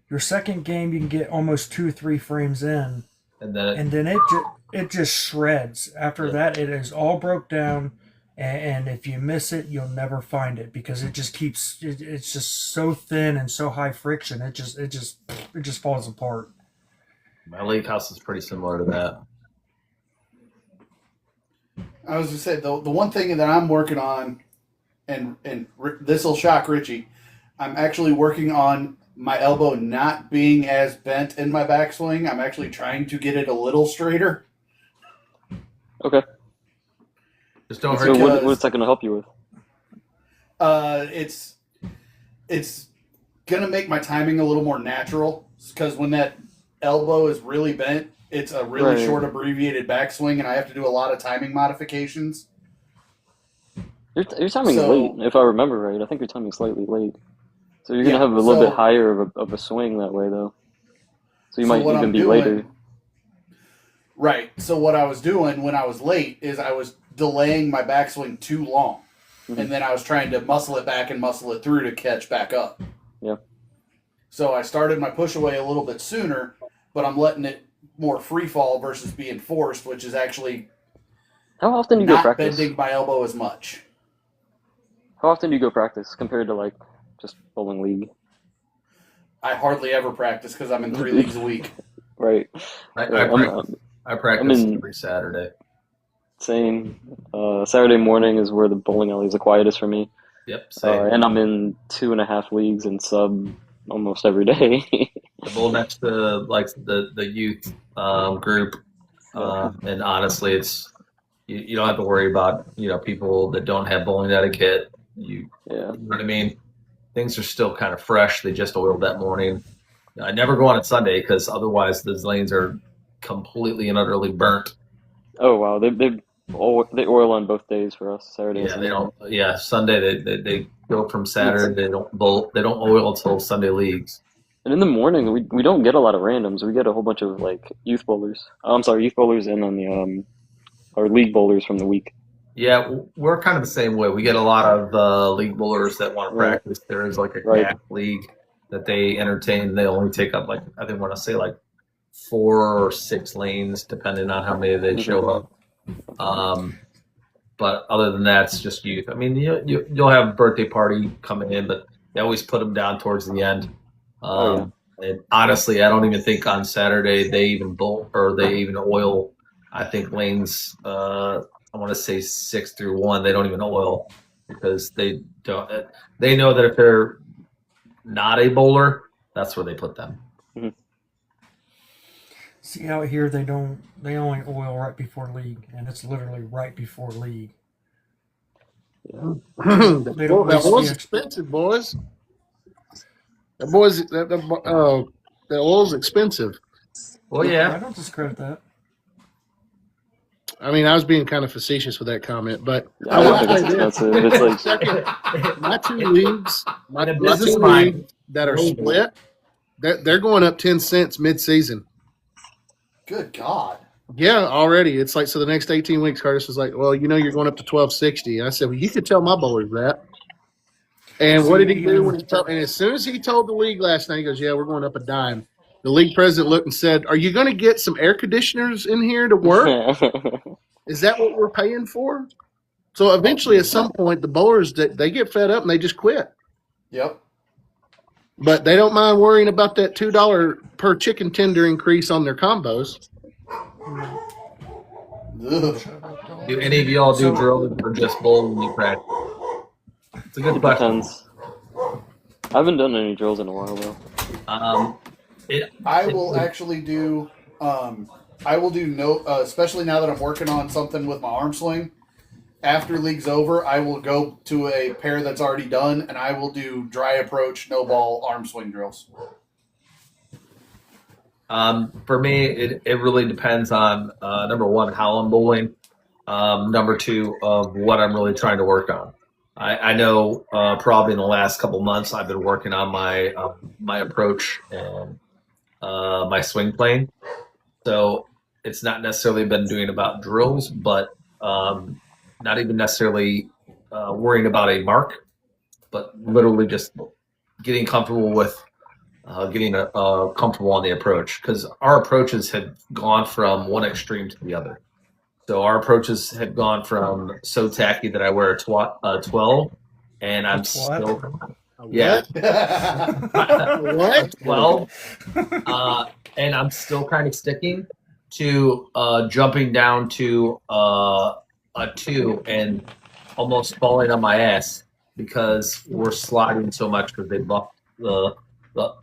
Your second game, you can get almost 2-3 frames in, And then and then it just shreds. After that, it is all broke down, and if you miss it, you'll never find it because it just keeps. It's just so thin and so high friction. It just falls apart. my lake house is pretty similar to that. I was going to say, the one thing that I'm working on, and this will shock Richie, I'm actually working on my elbow not being as bent in my backswing. I'm actually trying to get it a little straighter. Okay. Just don't So hurt. what's that gonna help you with? It's gonna make my timing a little more natural because when that elbow is really bent, it's a really Right. short abbreviated backswing, and I have to do a lot of timing modifications. Your timing's late, So if I remember right. I think your timing's slightly late. So you're gonna yeah, have a little bit so higher of a swing that way, though. So you so might what even I'm be later. doing, right? So what I was doing when I was late is I was delaying my backswing too long, Mhm. and then I was trying to muscle it back and muscle it through to catch back up. Yeah. So I started my push away a little bit sooner, but I'm letting it more free fall versus being forced, which is actually How often do you go not practice? bending my elbow as much. How often do you go practice compared to like just bowling league? I hardly ever practice because I'm in 3 leagues a week. Right. I Right. I I'm practice in every Saturday. same. Saturday morning is where the bowling alley is the quietest for me. Yep, same. And I'm in 2.5 leagues and sub almost every day. The bowl next to like the youth group, and honestly, it's you don't have to worry about people that don't have bowling etiquette. Yeah. You know what I mean? Things are still kind of fresh. They just oiled that morning. I never go on a Sunday because otherwise those lanes are completely and utterly burnt. Oh wow, they oil on both days for us, Saturday and Yeah, they Sunday. don't. Yeah, Sunday they go from Saturday. They don't bowl. They don't oil until Sunday leagues. And in the morning, we don't get a lot of randoms. We get a whole bunch of like youth bowlers. I'm sorry, youth bowlers and then the our league bowlers from the week. Yeah, we're kind of the same way. We get a lot of league bowlers that want to Right. practice. There is like a Right. cash league that they entertain. They only take up like I think want to say like 4 or 6 lanes, depending on how many they show up. But other than that, it's just youth. I mean, you'll have a birthday party coming in, but they always put them down towards the end. Oh And honestly, I don't even think on Saturday they even bowl or they even oil. I think lanes. I want to say 6 through 1. They don't even oil because they don't. They know that if they're not a bowler, that's where they put them. yeah. See out here they only oil right before league, and it's literally right before league. They don't that waste was the expensive, boys. That oil's expensive. Well, I yeah. don't discredit that. I mean, I was being kind of facetious with that comment, but I don't think it's expensive. It's like my two leagues, my In a two business mind, leagues that are split, they're going up 10 cents mid-season. Good God. Yeah, already. It's like, so the next 18 weeks, Curtis was like, well, you're going up to 1260. And I said, well, you could tell my bowlers that. And what did he do when he told? And as soon as he told the league last night, he goes, yeah, we're going up a dime. The league president looked and said, are you going to get some air conditioners in here to work? Is that what we're paying for? So eventually, at some point, the bowlers, they get fed up and they just quit. Yep. But they don't mind worrying about that $2 per chicken tender increase on their combos. Ugh. do any of y'all do drills or just bowl when you practice? It's a good it question. depends. I haven't done any drills in a while though. I will actually do. I will do no. Especially now that I'm working on something with my arm swing. After league's over, I will go to a pair that's already done, and I will do dry approach, no ball, arm swing drills. For me, it really depends on number one, how I'm bowling. Number two, of what I'm really trying to work on. I know probably in the last couple months I've been working on my approach and my swing plane. So it's not necessarily been doing about drills, but not even necessarily worrying about a mark, but literally just getting comfortable with getting comfortable on the approach, because our approaches had gone from one extreme to the other. So our approaches had gone from so tacky that I wear a 12, and I'm still yeah What? 12, and I'm still kind of sticking to jumping down to a 2 and almost falling on my ass because we're sliding so much because they buffed the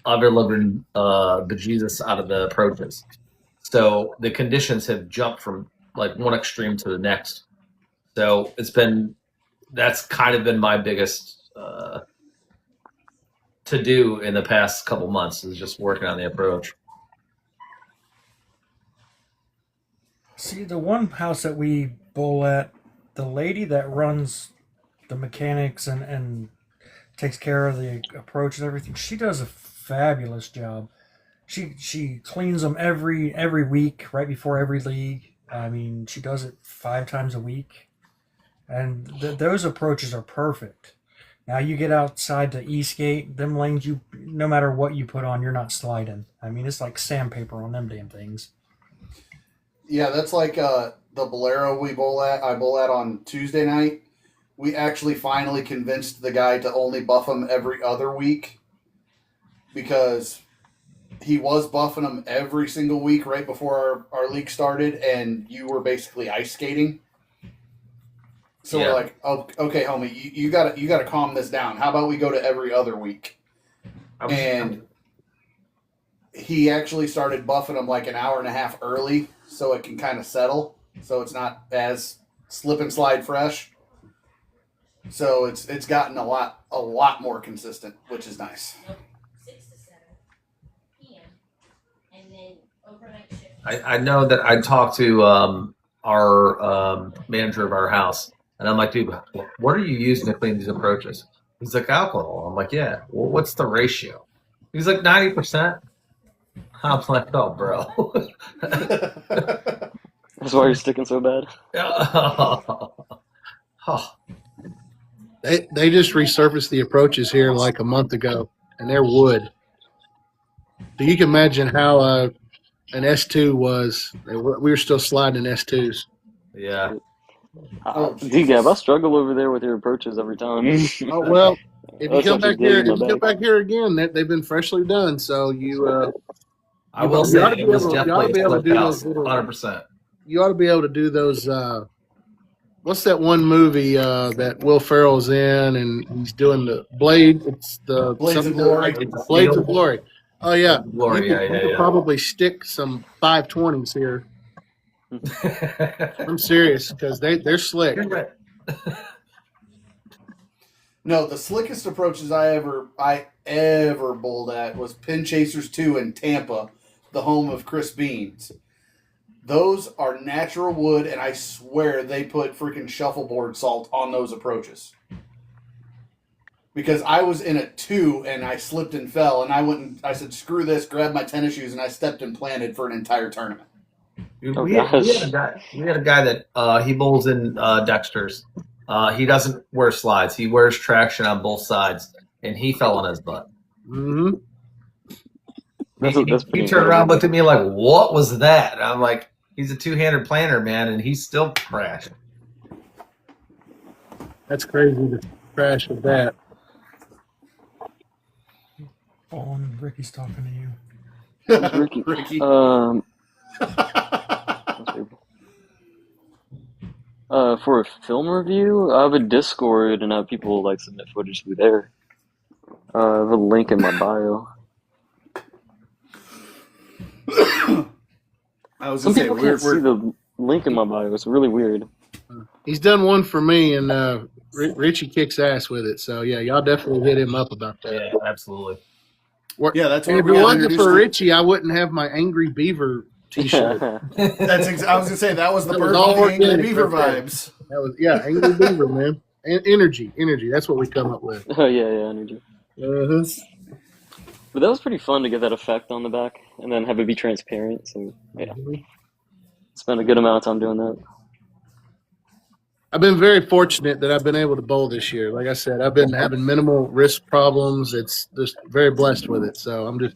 other living bejesus out of the approaches. So the conditions have jumped from like one extreme to the next. So that's kind of been my biggest to do in the past couple months, is just working on the approach. See, the one house that we bowl at, the lady that runs the mechanics and takes care of the approach and everything, she does a fabulous job. She cleans them every week, right before every league. I mean, she does it 5 times a week, and those approaches are perfect. Now you get outside to Eastgate, them lanes, you no matter what you put on, you're not sliding. I mean, it's like sandpaper on them damn things. Yeah, that's like the Bolero we bowl at. I bowl at on Tuesday night. We actually finally convinced the guy to only buff him every other week because he was buffing them every single week right before our league started, and you were basically ice skating. So Yeah. we're like, oh, okay, homie, you gotta calm this down. How about we go to every other week? And he actually started buffing them like an hour and a half early, so it can kind of settle, so it's not as slip and slide fresh. So it's gotten a lot more consistent, which is nice. 6 to 7 p.m. and then overnight shift. I know that I talked to our manager of our house, and I'm like, dude, what are you using to clean these approaches? He's like, alcohol. I'm like, yeah. Well, what's the ratio? He's like 90%. I'm like, oh, bro. That's why you're sticking so bad. Oh. They just resurfaced the approaches here like a month ago, and they're wood. So you can imagine how an S2 was. We were still sliding in S2s. Yeah. Dgab, I struggle over there with your approaches every time. Oh well, if you That's come what back you're here, digging if you my come back. back here again, they've been freshly done. So you, I will you say ought to it be was able- you ought to definitely be a able to flip do house, those little- 100%. you ought to be able to do those. What's that one movie that Will Ferrell's in, and he's doing the Blade? It's the Blades of something Glory. like Blades of Glory. Oh yeah, Glory, you could yeah. probably stick some 520s here. I'm serious because they're slick. No, the slickest approaches I ever bowled at was Pin Chasers 2 in Tampa, the home of Chris Beans. Those are natural wood, and I swear they put freaking shuffleboard salt on those approaches. Because I was in a 2 and I slipped and fell, and I said, screw this, grabbed my tennis shoes, and I stepped and planted for an entire tournament. Dude, Oh, we had gosh. a guy that he bowls in Dexter's. He doesn't wear slides. He wears traction on both sides, and he fell on his butt. Mm-hmm. That's He pretty turned around, incredible. looked at me like, "What was that?" And I'm like, "He's a two-handed planter, man, and he's still crashed." That's crazy to crash with that. Oh, and Ricky's talking to you. Who's Ricky? Ricky. For a film review, I have a Discord and have people like submit footage through there. I have a link in my bio. I was Some going to say, people can't see we're the link in my bio. It's really weird. He's done one for me, and Richie kicks ass with it. So yeah, y'all definitely hit him up about that. Yeah, absolutely. yeah, that's And what if we it got wasn't introduced for to. Richie, I wouldn't have my Angry Beaver T-shirt. I was going to say, that was the That was birth all of the Angry organic Beaver right there. vibes. That was Angry Beaver, man. And energy. That's what we come up with. Oh yeah, energy. Uh-huh. But that was pretty fun to get that effect on the back and then have it be transparent. So yeah, spent a good amount of time doing that. I've been very fortunate that I've been able to bowl this year. Like I said, I've been having minimal wrist problems. It's just very blessed with it. So I'm just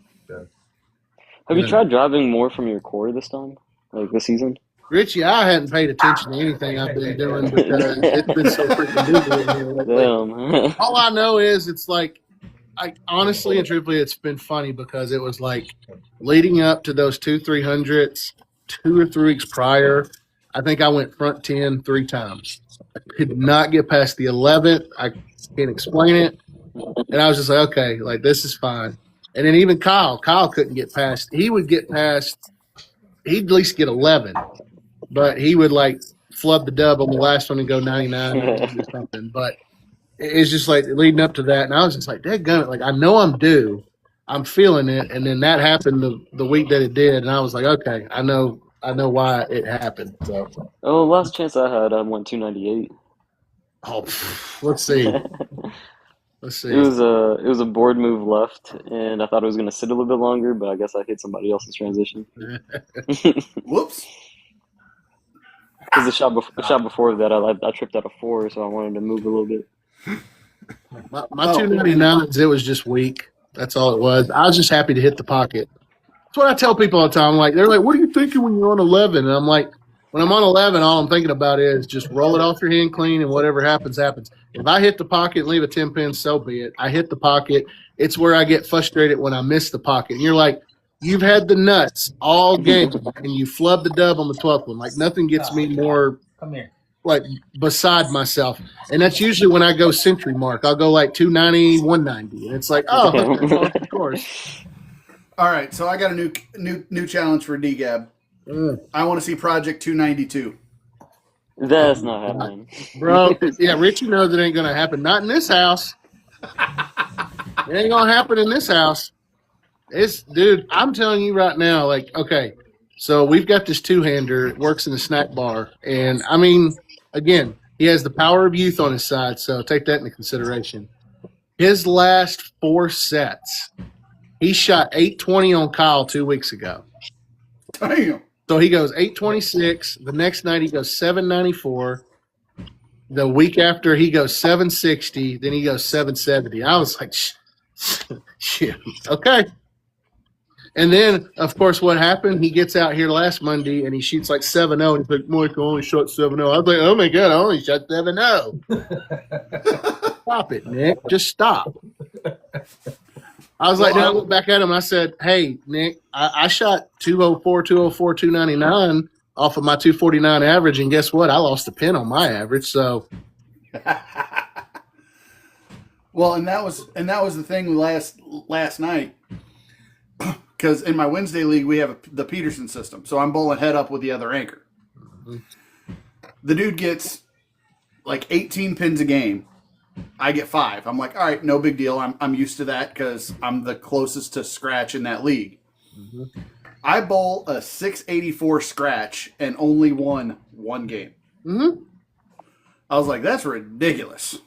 Have you Yeah. tried driving more from your core this time, like this season? Richie. I hadn't paid attention to anything I've been doing because it's been so freaking busy in here lately. Damn. All I know is it's like, I honestly and truthfully, it's been funny because it was like leading up to those 2-300s, 2 or 3 weeks prior. I think I went front 10 3 times. I could not get past the 11th. I can't explain it. And I was just like, okay, like this is fine. And then even Kyle couldn't get past. He would get past. He'd at least get 11, but he would like flub the dub on the last one and go 99 or something. But it's just like leading up to that, and I was just like, dadgummit, like I know I'm due, I'm feeling it, and then that happened the week that it did, and I was like, okay, I know I know why it happened. So, Oh, last chance I had, I went 298. let's see. It Let's see. was a board move left, and I thought it was gonna sit a little bit longer, but I guess I hit somebody else's transition. Whoops. Because the shot before that, I tripped out a 4, so I wanted to move a little bit. My 299s, it was just weak. That's all it was. I was just happy to hit the pocket. That's what I tell people all the time. Like, they're like, what are you thinking when you're on 11? And I'm like, when I'm on 11, all I'm thinking about is just roll it off your hand clean, and whatever happens, happens. If I hit the pocket and leave a 10 pin, so be it. I hit the pocket. It's where I get frustrated when I miss the pocket. And you're like, you've had the nuts all game, and you flubbed the dub on the 12th one. Like, nothing gets me more Come here. like beside myself. And that's usually when I go century mark. I'll go like 290, 190. And it's like, oh, okay, well, of course. All right, so I got a new challenge for Dgab. I want to see Project 292. That's not happening. Bro, yeah, Richie knows it ain't going to happen. Not in this house. It ain't going to happen in this house. Dude, I'm telling you right now, like, okay, so we've got this two-hander. It works in the snack bar. And, I mean, again, he has the power of youth on his side, so take that into consideration. His last 4 sets, he shot 820 on Kyle 2 weeks ago. Damn. So he goes 826. The next night he goes 794. The week after he goes 760. Then he goes 770. I was like, shit, okay. And then, of course, what happened? He gets out here last Monday and he shoots like 7-0. And he's like, Mike, I only shot 7-0. I was like, oh my God, I only shot 7-0. Stop it, Nick. Just stop. I was like, then I looked back at him and I said, hey, Nick, I shot 204, 204, 299 off of my 249 average. And guess what? I lost a pin on my average. So, well, and that was the thing last night. Because in my Wednesday league, we have the Peterson system. So I'm bowling head up with the other anchor. Mm-hmm. The dude gets like 18 pins a game. I get 5. I'm like, all right, no big deal. I'm used to that because I'm the closest to scratch in that league. Mm-hmm. I bowl a 684 scratch and only won 1 game. Mm-hmm. I was like, that's ridiculous.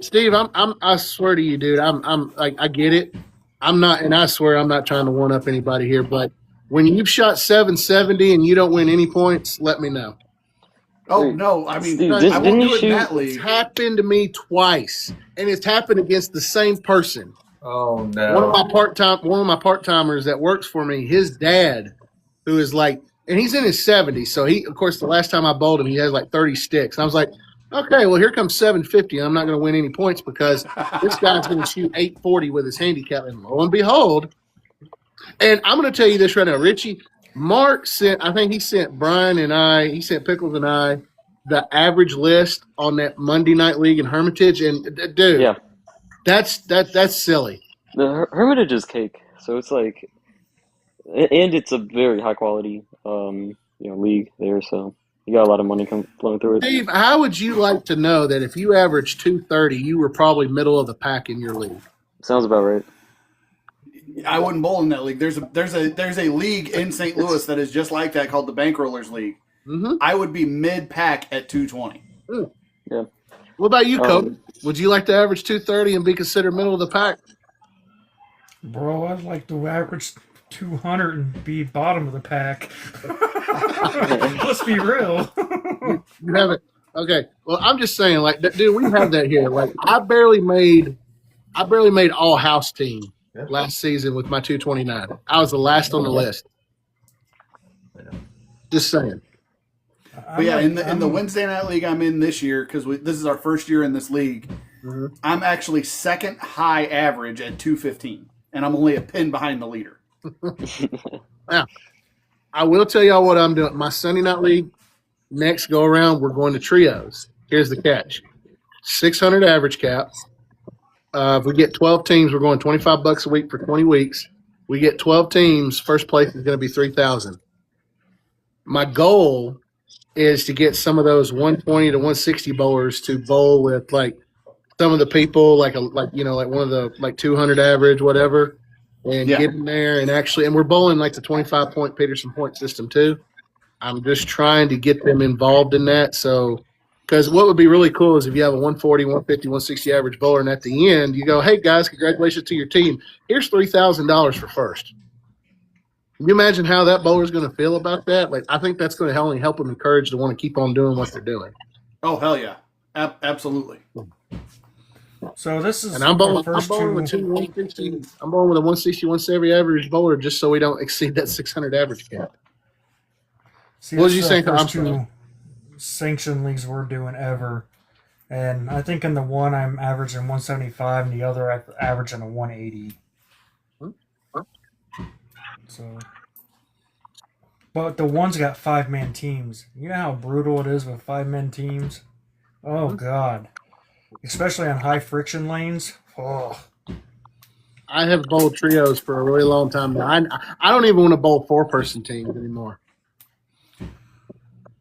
Steve, I swear to you, dude, I'm like, I get it. I'm not, and I swear I'm not trying to one up anybody here, but when you've shot 770 and you don't win any points, let me know. Oh, no, I mean, Steve, I won't do it in that league. It's happened to me twice, and it's happened against the same person. Oh, no. One of my part-timers that works for me, his dad, who is like, and he's in his 70s, so he, of course, the last time I bowled him, he has like 30 sticks. And I was like, okay, well, here comes 750, and I'm not going to win any points because this guy's going to shoot 840 with his handicap, and lo and behold, and I'm going to tell you this right now, Richie, Mark sent, I think he sent Brian and he sent Pickles and I the average list on that Monday night league in Hermitage, and dude, yeah, that's silly. The Hermitage is cake, so it's like, and it's a very high quality, league there, so you got a lot of money flowing through it. Steve, how would you like to know that if you averaged 230, you were probably middle of the pack in your league? Sounds about right. I wouldn't bowl in that league. There's a league in St. Louis that is just like that called the Bankrollers League. Mm-hmm. I would be mid-pack at 220. Yeah. What about you, Kobe? Would you like to average 230 and be considered middle of the pack? Bro, I'd like to average 200 and be bottom of the pack. Let's be real. You have it. Okay. Well, I'm just saying, like, dude, we have that here. Like, I barely made all house team last season with my 229. I was the last on the list. Just saying. But yeah, in the Wednesday night league I'm in this year, because this is our first year in this league, mm-hmm. I'm actually second high average at 215, and I'm only a pin behind the leader. Now, I will tell y'all what I'm doing. My Sunday night league, next go around, we're going to trios. Here's the catch: 600 average cap. If we get 12 teams, we're going $25 a week for 20 weeks. We get 12 teams. First place is going to be $3,000. My goal is to get some of those 120 to 160 bowlers to bowl with like some of the people, like one of the like 200 average, whatever. and Yeah. get in there and actually, and we're bowling like the 25-point Peterson point system too. I'm just trying to get them involved in that. So, because what would be really cool is if you have a 140, 150, 160 average bowler, and at the end you go, "Hey guys, congratulations to your team. Here's $3,000 for first." Can you imagine how that bowler is going to feel about that? Like, I think that's going to only help them encourage to want to keep on doing what they're doing. Oh hell yeah, absolutely. So this is And I'm bowling, our first with two. two 160. I'm bowling with a 160, 170 average bowler just so we don't exceed that 600 average cap. See, What this was you is saying? the I'm first sorry. two sanction leagues we're doing ever. And I think in the one I'm averaging 175, and the other I'm averaging a 180. So, but the one's got 5-man teams. You know how brutal it is with 5-man teams. Oh God, especially on high friction lanes. Oh, I have bowled trios for a really long time now. I don't even want to bowl 4-person teams anymore.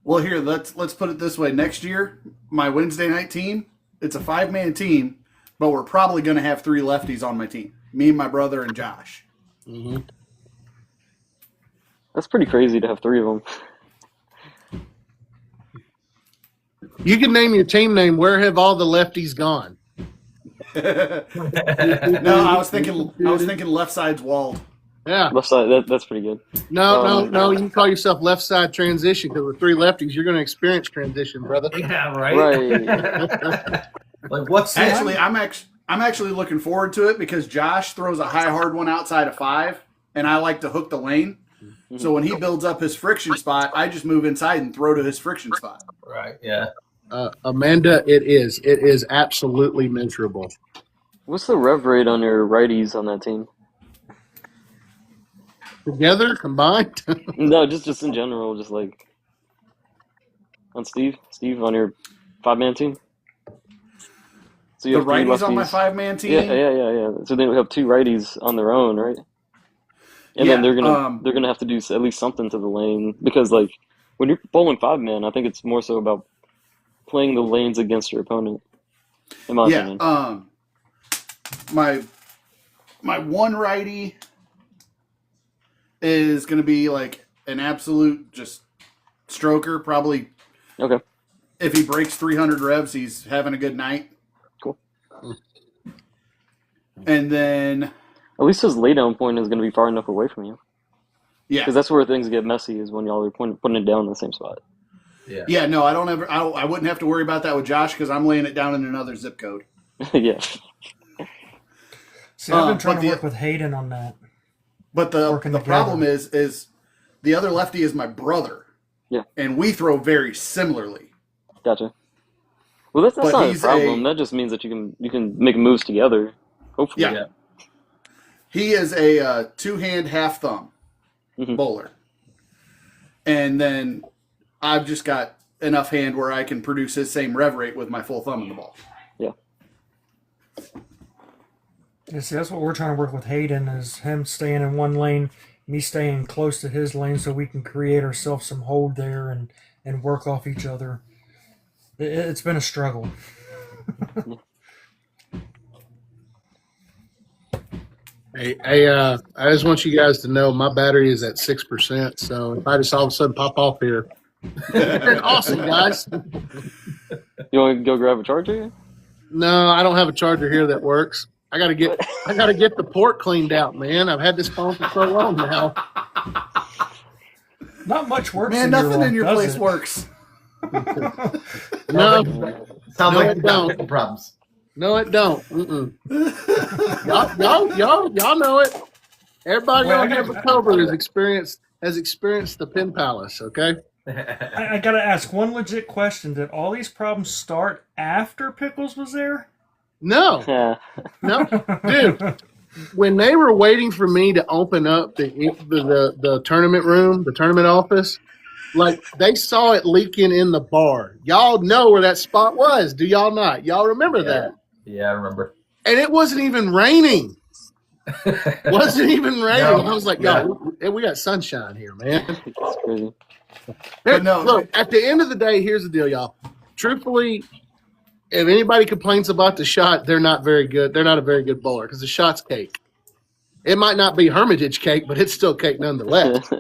Well, here let's put it this way. Next year, my Wednesday night team, it's a 5-man team, but we're probably going to have 3 lefties on my team. Me and my brother and Josh. Mm-hmm. That's pretty crazy to have 3 of them. You can name your team name. Where have all the lefties gone? No, I was thinking left side's walled. Yeah. Left side, that's pretty good. No. You can call yourself left side transition because with 3 lefties, you're going to experience transition, brother. Yeah, right. Right. Like what's Actually, I'm actually looking forward to it because Josh throws a high hard one outside of 5, and I like to hook the lane. So when he builds up his friction spot, I just move inside and throw to his friction spot. right? Yeah. Amanda, it is. It is absolutely miserable. What's the rev rate on your righties on that team? Together, combined. No, just in general, just like on Steve on your 5-man team. So The have 3 righties on my lefties. 5-man team. Yeah. So then we have 2 righties on their own, right? And Yeah, then they're gonna have to do at least something to the lane because like when you're bowling 5-man, I think it's more so about playing the lanes against your opponent. In my opinion. My one righty is going to be like an absolute just stroker. Probably Okay. if he breaks 300 revs, he's having a good night. Cool. And then At least his laydown point is gonna be far enough away from you. yeah, Because that's where things get messy is when y'all are putting it down in the same spot. yeah. No, I wouldn't have to worry about that with Josh because I'm laying it down in another zip code. Yeah. see, I've been trying but to the- work with Hayden on that. But the Working problem together. is the other lefty is my brother. Yeah. And we throw very similarly. Gotcha. Well, that's But not a he's problem. That just means that you can make moves together. Hopefully. Yeah. He is a 2-hand half thumb Mhm. bowler. And then I've just got enough hand where I can produce his same rev rate with my full thumb in the ball. Yeah. Yeah, see, that's what we're trying to work with Hayden is him staying in one lane, me staying close to his lane, so we can create ourselves some hold there and work off each other. It's been a struggle. Hey, I just want you guys to know my battery is at 6%. So if I just all of a sudden pop off here, awesome, guys. You want to go grab a charger? No, I don't have a charger here that works. I gotta get the port cleaned out, man. I've had this phone for so long now. Not much works. Man, in nothing your in your does place it? works. No, Sounds No, like it don't. technical problems. no, it don't. Y'all know it. Everybody Well, on here for Cobra has experienced the Pin Palace. Okay. I gotta ask one legit question. Did all these problems start after Pickles was there? No, Yeah. no, dude. When they were waiting for me to open up the tournament room, the tournament office, like they saw it leaking in the bar. Y'all know where that spot was, do y'all not? Y'all remember that? Yeah, I remember. And it wasn't even raining. Wasn't even raining. No. I was like, yo, we got sunshine here, man. It's crazy. But no, Look, at the end of the day, here's the deal, y'all. Truthfully, if anybody complains about the shot, they're not very good. They're not a very good bowler because the shot's cake. It might not be Hermitage cake, but it's still cake nonetheless.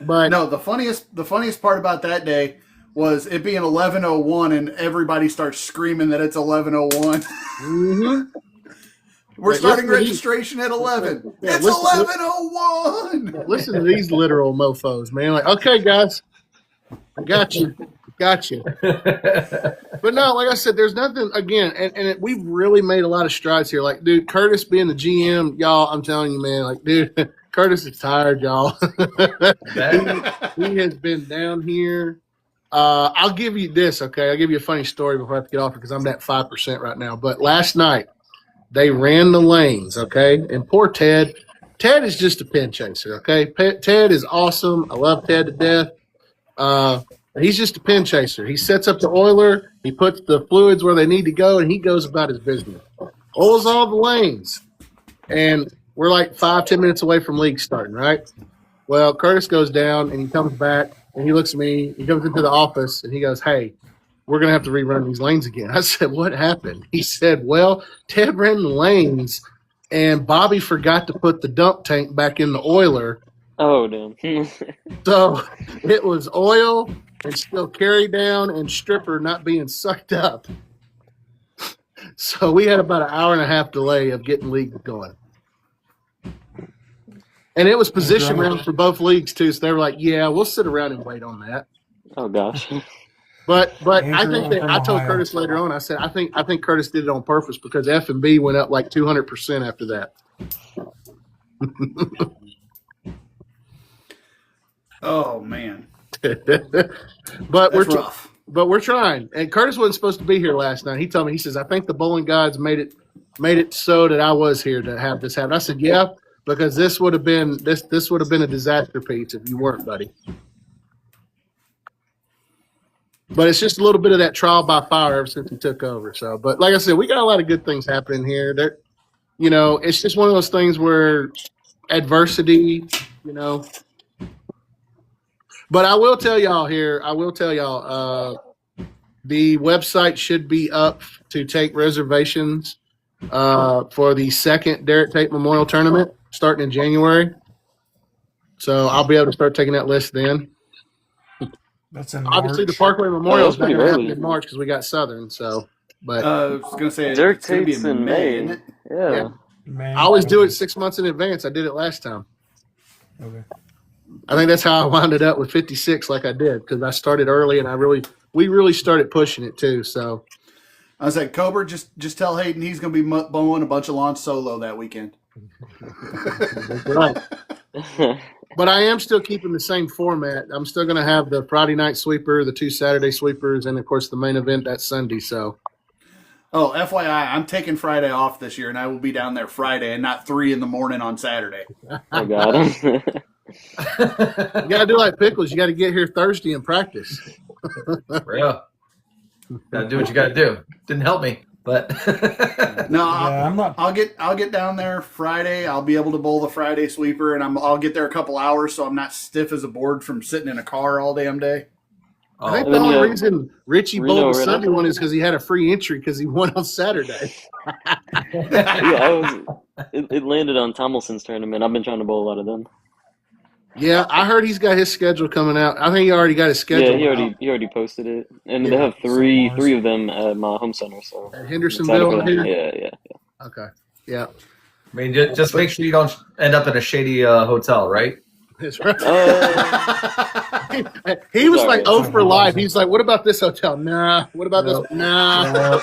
But No, the funniest part about that day was it being 11:01 and everybody starts screaming that it's 11:01. mhm. We're Wait, starting listen to registration at 11. Yeah, It's listen- 11:01. Listen to these literal mofos, man. Like, okay, guys, I got you. But no, like I said, there's nothing, again, and we've really made a lot of strides here. Like, dude, Curtis being the GM, y'all, I'm telling you, man, like, dude, Curtis is tired, y'all. he has been down here. I'll give you this, okay? I'll give you a funny story before I have to get off because I'm at 5% right now. But last night, they ran the lanes, okay? And poor Ted. Ted is just a pin chaser, okay? Ted is awesome. I love Ted to death. He's just a pin chaser. He sets up the oiler. He puts the fluids where they need to go, and he goes about his business. Oils all the lanes. And we're like 5-10 minutes away from league starting, right? Well, Curtis goes down, and he comes back, and he looks at me. He comes into the office, and he goes, hey, we're going to have to rerun these lanes again. I said, what happened? He said, well, Ted ran the lanes, and Bobby forgot to put the dump tank back in the oiler. Oh, damn. So it was oil and still carry down and stripper not being sucked up. So we had about an hour and a half delay of getting leagues going. And it was position round for both leagues, too. So they were like, yeah, we'll sit around and wait on that. Oh, gosh. But I Andrew think that from I told Ohio. Curtis later on. I said I think Curtis did it on purpose because F&B went up like 200% after that. Oh man, But that's rough. but we're trying. And Curtis wasn't supposed to be here last night. He told me, he says, I think the bowling gods made it so that I was here to have this happen. I said, yeah, because this would have been a disaster piece if you weren't, buddy. But it's just a little bit of that trial by fire ever since he took over. So, but like I said, we got a lot of good things happening here. There, it's just one of those things where adversity, But I will tell y'all here. The website should be up to take reservations for the second Derek Tate Memorial Tournament starting in January. So I'll be able to start taking that list then. That's in Obviously, the March. Parkway Memorial is that's not pretty going to happen early. in March because we got Southern. So, but I was gonna say Derek it's gonna be Tate's in in May, May. isn't it? Yeah. Man, I always do it 6 months in advance. I did it last time. Okay. I think that's how I wound it up with 56 like I did because I started early and we really started pushing it too. So I was like, Cobra, just tell Hayden he's gonna be bowling a bunch of launch solo that weekend. right. But I am still keeping the same format. I'm still going to have the Friday night sweeper, the 2 Saturday sweepers, and of course the main event that Sunday. So, Oh, FYI, I'm taking Friday off this year, and I will be down there Friday and not 3 in the morning on Saturday. Oh, God. you got to do like Pickles. You got to get here Thursday and practice. Real. Gotta do what you gotta do. Didn't help me, but No, Yeah, I'm not. I'll get down there Friday. I'll be able to bowl the Friday sweeper, and I'll get there a couple hours, so I'm not stiff as a board from sitting in a car all damn day. I think oh, the then only you have reason Richie Reno bowled the right Sunday after one that. is because he had a free entry because he won on Saturday. Yeah, it landed on Tomlinson's tournament. I've been trying to bowl a lot of them. Yeah, I heard he's got his schedule coming out. I think he already got his schedule Yeah, out he already posted it, and Yeah, they have three so nice. of them at my home center. So at I'm excited Hendersonville. for I that. hear. Yeah. Okay. Yeah, I mean, just make sure you don't end up in a shady hotel, right? that's right. Uh, He was like, Sorry. "Oh for life." He's like, "What about this hotel? Nah. What about Nope. this? Nah."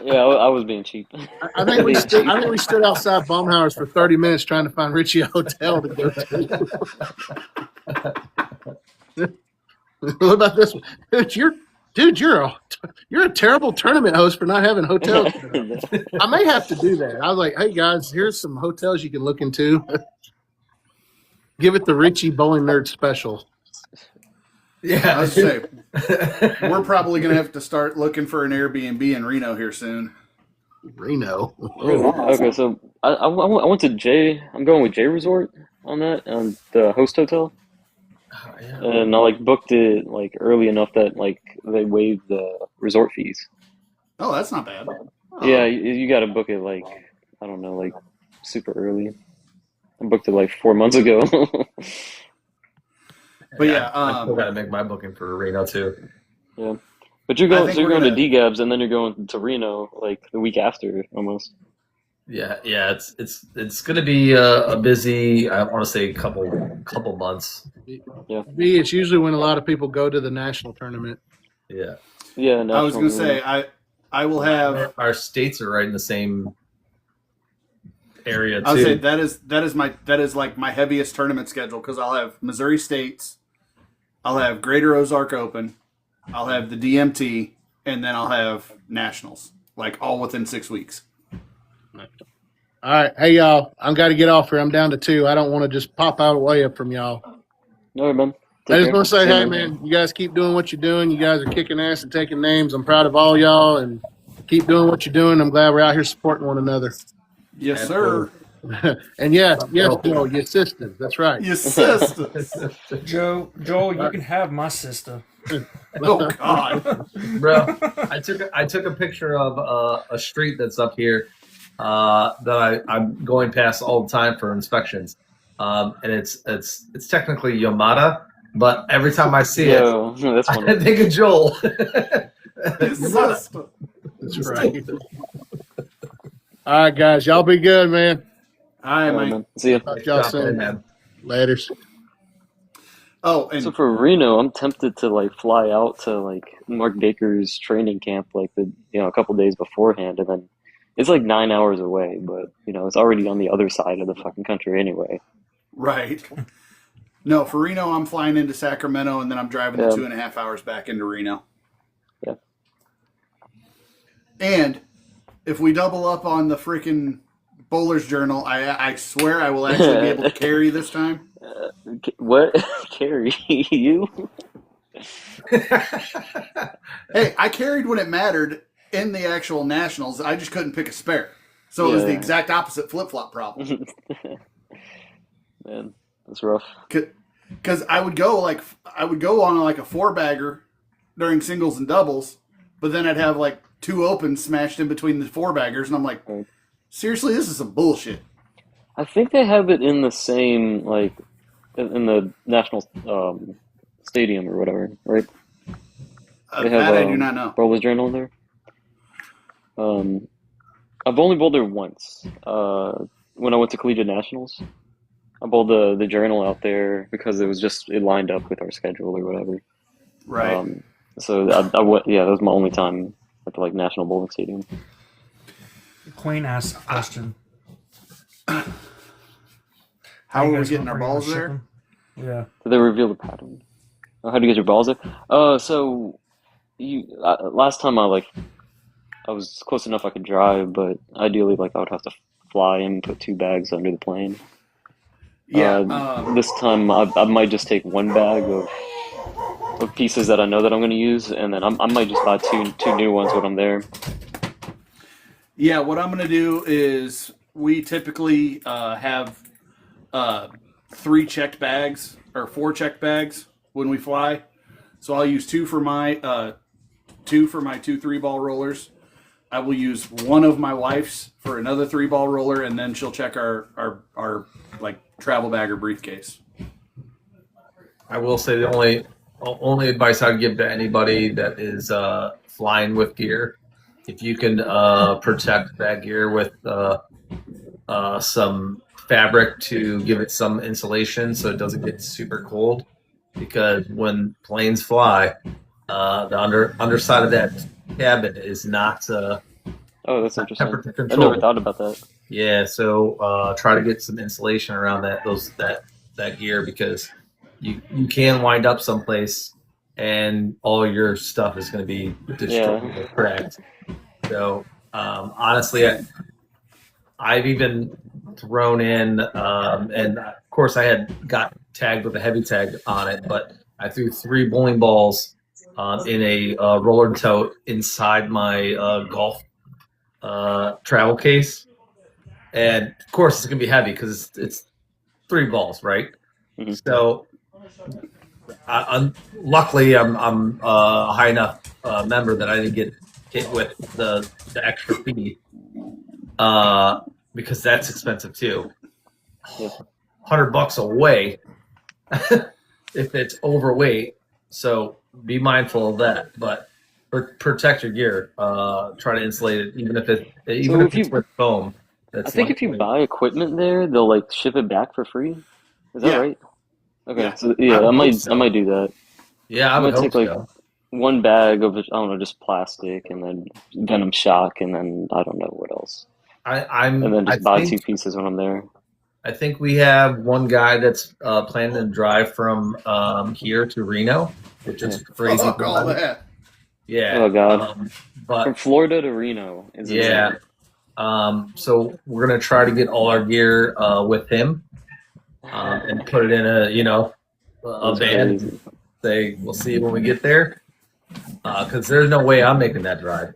yeah, I was being cheap. I think we stood outside Baumhauer's for 30 minutes trying to find Richie a hotel to go to. What about this one? Dude, you're a terrible tournament host for not having hotels. I may have to do that. I was like, hey guys, here's some hotels you can look into. Give it the Richie Bowling Nerd special. I was Yeah. say we're probably gonna have to start looking for an Airbnb in Reno here soon. Reno. Really? Okay, so I went to J. I'm going with J Resort on that, on the host hotel, and I booked it early enough that they waived the resort fees. Oh, that's not bad. Oh. Yeah, you got to book it I don't know, super early. I booked it like 4 months ago. But yeah, I still got to make my booking for Reno too. Yeah, but you're I going. think So you're we're going to gonna- Dgab's, and then you're going to Reno like the week after, almost. Yeah. It's going to be a busy. I want to say couple months. B, it's usually when a lot of people go to the national tournament. Yeah. Yeah, I was gonna national, say I will have. Our states are right in the same area I would say too. that is like my heaviest tournament schedule because I'll have Missouri States, I'll have Greater Ozark Open, I'll have the DMT, and then I'll have nationals, like all within 6 weeks. All right. Hey, y'all. I've got to get off here. I'm down to 2. I don't want to just pop out away up from y'all. All right, man. I Take just care. want to say, See you, hey, man, you guys keep doing what you're doing. You guys are kicking ass and taking names. I'm proud of all y'all, and keep doing what you're doing. I'm glad we're out here supporting one another. Yes, sir. And yes, Joel, your sisters. That's right. Your sisters. Joel, you can have my sister. Oh God. Bro, I took a picture of a street that's up here that I'm going past all the time for inspections, and it's technically Yamada, but every time I see it, Yo, that's I funny. think of Joel. Your sister. That's right. All right, guys. Y'all be good, man. All right, All right, Mike. man. See ya. Talk to y'all soon. Man. Laters. Oh, and So for Reno, I'm tempted to like fly out to like Mark Baker's training camp like a couple days beforehand, and then it's like 9 hours away, but it's already on the other side of the fucking country anyway. right. No, for Reno, I'm flying into Sacramento, and then I'm driving the 2.5 hours back into Reno. Yeah. And if we double up on the freaking Bowler's Journal, I swear I will actually be able to carry this time. What? Carry you? Hey, I carried when it mattered in the actual nationals. I just couldn't pick a spare. So it was the Yeah. exact opposite flip-flop problem. Man, that's rough. Because I would go on like a 4-bagger during singles and doubles, but then I'd have like 2 opens smashed in between the 4-baggers, and I'm like, Right. seriously, this is some bullshit. I think they have it in the same like in the national stadium or whatever, right? They have That I do not know. Bowler's Journal in there. I've only bowled there once. When I went to Collegiate Nationals, I bowled the journal out there because it lined up with our schedule or whatever. Right. So I went. Yeah, that was my only time at the like National Bowling Stadium. Queen asked a question. How you are we guys getting our bring balls the there? shipping? Yeah. Did they reveal the pattern? How do you get your balls there? So you last time I was close enough I could drive, but ideally I would have to fly and put 2 bags under the plane. Yeah. This time I might just take 1 bag of pieces that I know that I'm going to use, and then I might just buy two new ones when I'm there. Yeah, what I'm going to do is we typically have 3 checked bags or 4 checked bags when we fly. So I'll use 2 for my 2 3-ball rollers. I will use 1 of my wife's for another 3-ball roller, and then she'll check our like travel bag or briefcase. I will say the only advice I'd give to anybody that is flying with gear, if you can protect that gear with some fabric to give it some insulation so it doesn't get super cold, because when planes fly, the underside of that cabin is not Oh, that's interesting. temperature I controlled. never thought about that. Yeah, so try to get some insulation around that gear, because you can wind up someplace and all your stuff is going to be destroyed or cracked. So honestly, I've even thrown in, and of course I had got tagged with a heavy tag on it, but I threw 3 bowling balls in a roller tote inside my golf travel case. And of course it's gonna be heavy because it's 3 balls, right? Mm-hmm. So luckily I'm a high enough member that I didn't get hit with the extra fee. because that's expensive too. Yeah. $100 away if it's overweight. So be mindful of that. But protect your gear. Try to insulate it, even if if it's you, with foam. I think if you buy equipment there, they'll like ship it back for free. Is that Yeah. right? Okay, Yeah. so yeah, I I would might hope so. I might do that. Yeah, I I would might hope take like so. one bag of I don't know, just plastic, and then Venom shock, and then I don't know what else, and then I just buy think 2 pieces when I'm there. I think we have one guy that's planning to drive from here to Reno, which is crazy. Fuck all that. Yeah. Oh God, from But Florida to Reno is yeah. insane. So we're gonna try to get all our gear with him and put it in a That's van. crazy. Say we'll see when we get there, because there's no way I'm making that drive.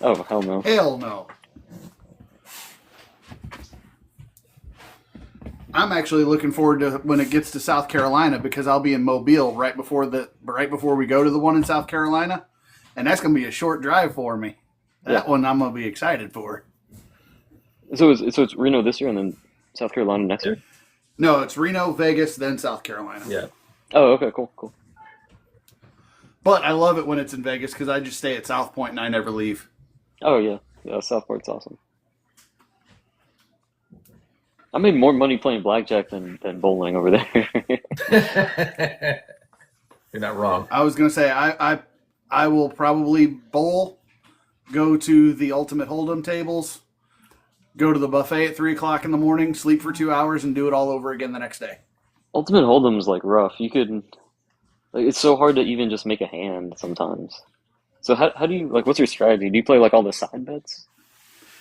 Oh hell no. Hell no. I'm actually looking forward to when it gets to South Carolina because I'll be in Mobile right before we go to the one in South Carolina, and that's gonna be a short drive for me. That one I'm gonna be excited for. So it's Reno this year and then South Carolina next year. No, it's Reno, Vegas, then South Carolina. Yeah. Oh, okay, cool. But I love it when it's in Vegas because I just stay at South Point and I never leave. Oh yeah, Southport's awesome. I made more money playing blackjack than bowling over there. You're not wrong. I was gonna say I will probably bowl, go to the Ultimate Hold'em tables, go to the buffet at 3:00 in the morning, sleep for 2 hours, and do it all over again the next day. Ultimate Hold'em's like rough. You could like it's so hard to even just make a hand sometimes. So how do you like? What's your strategy? Do you play like all the side bets?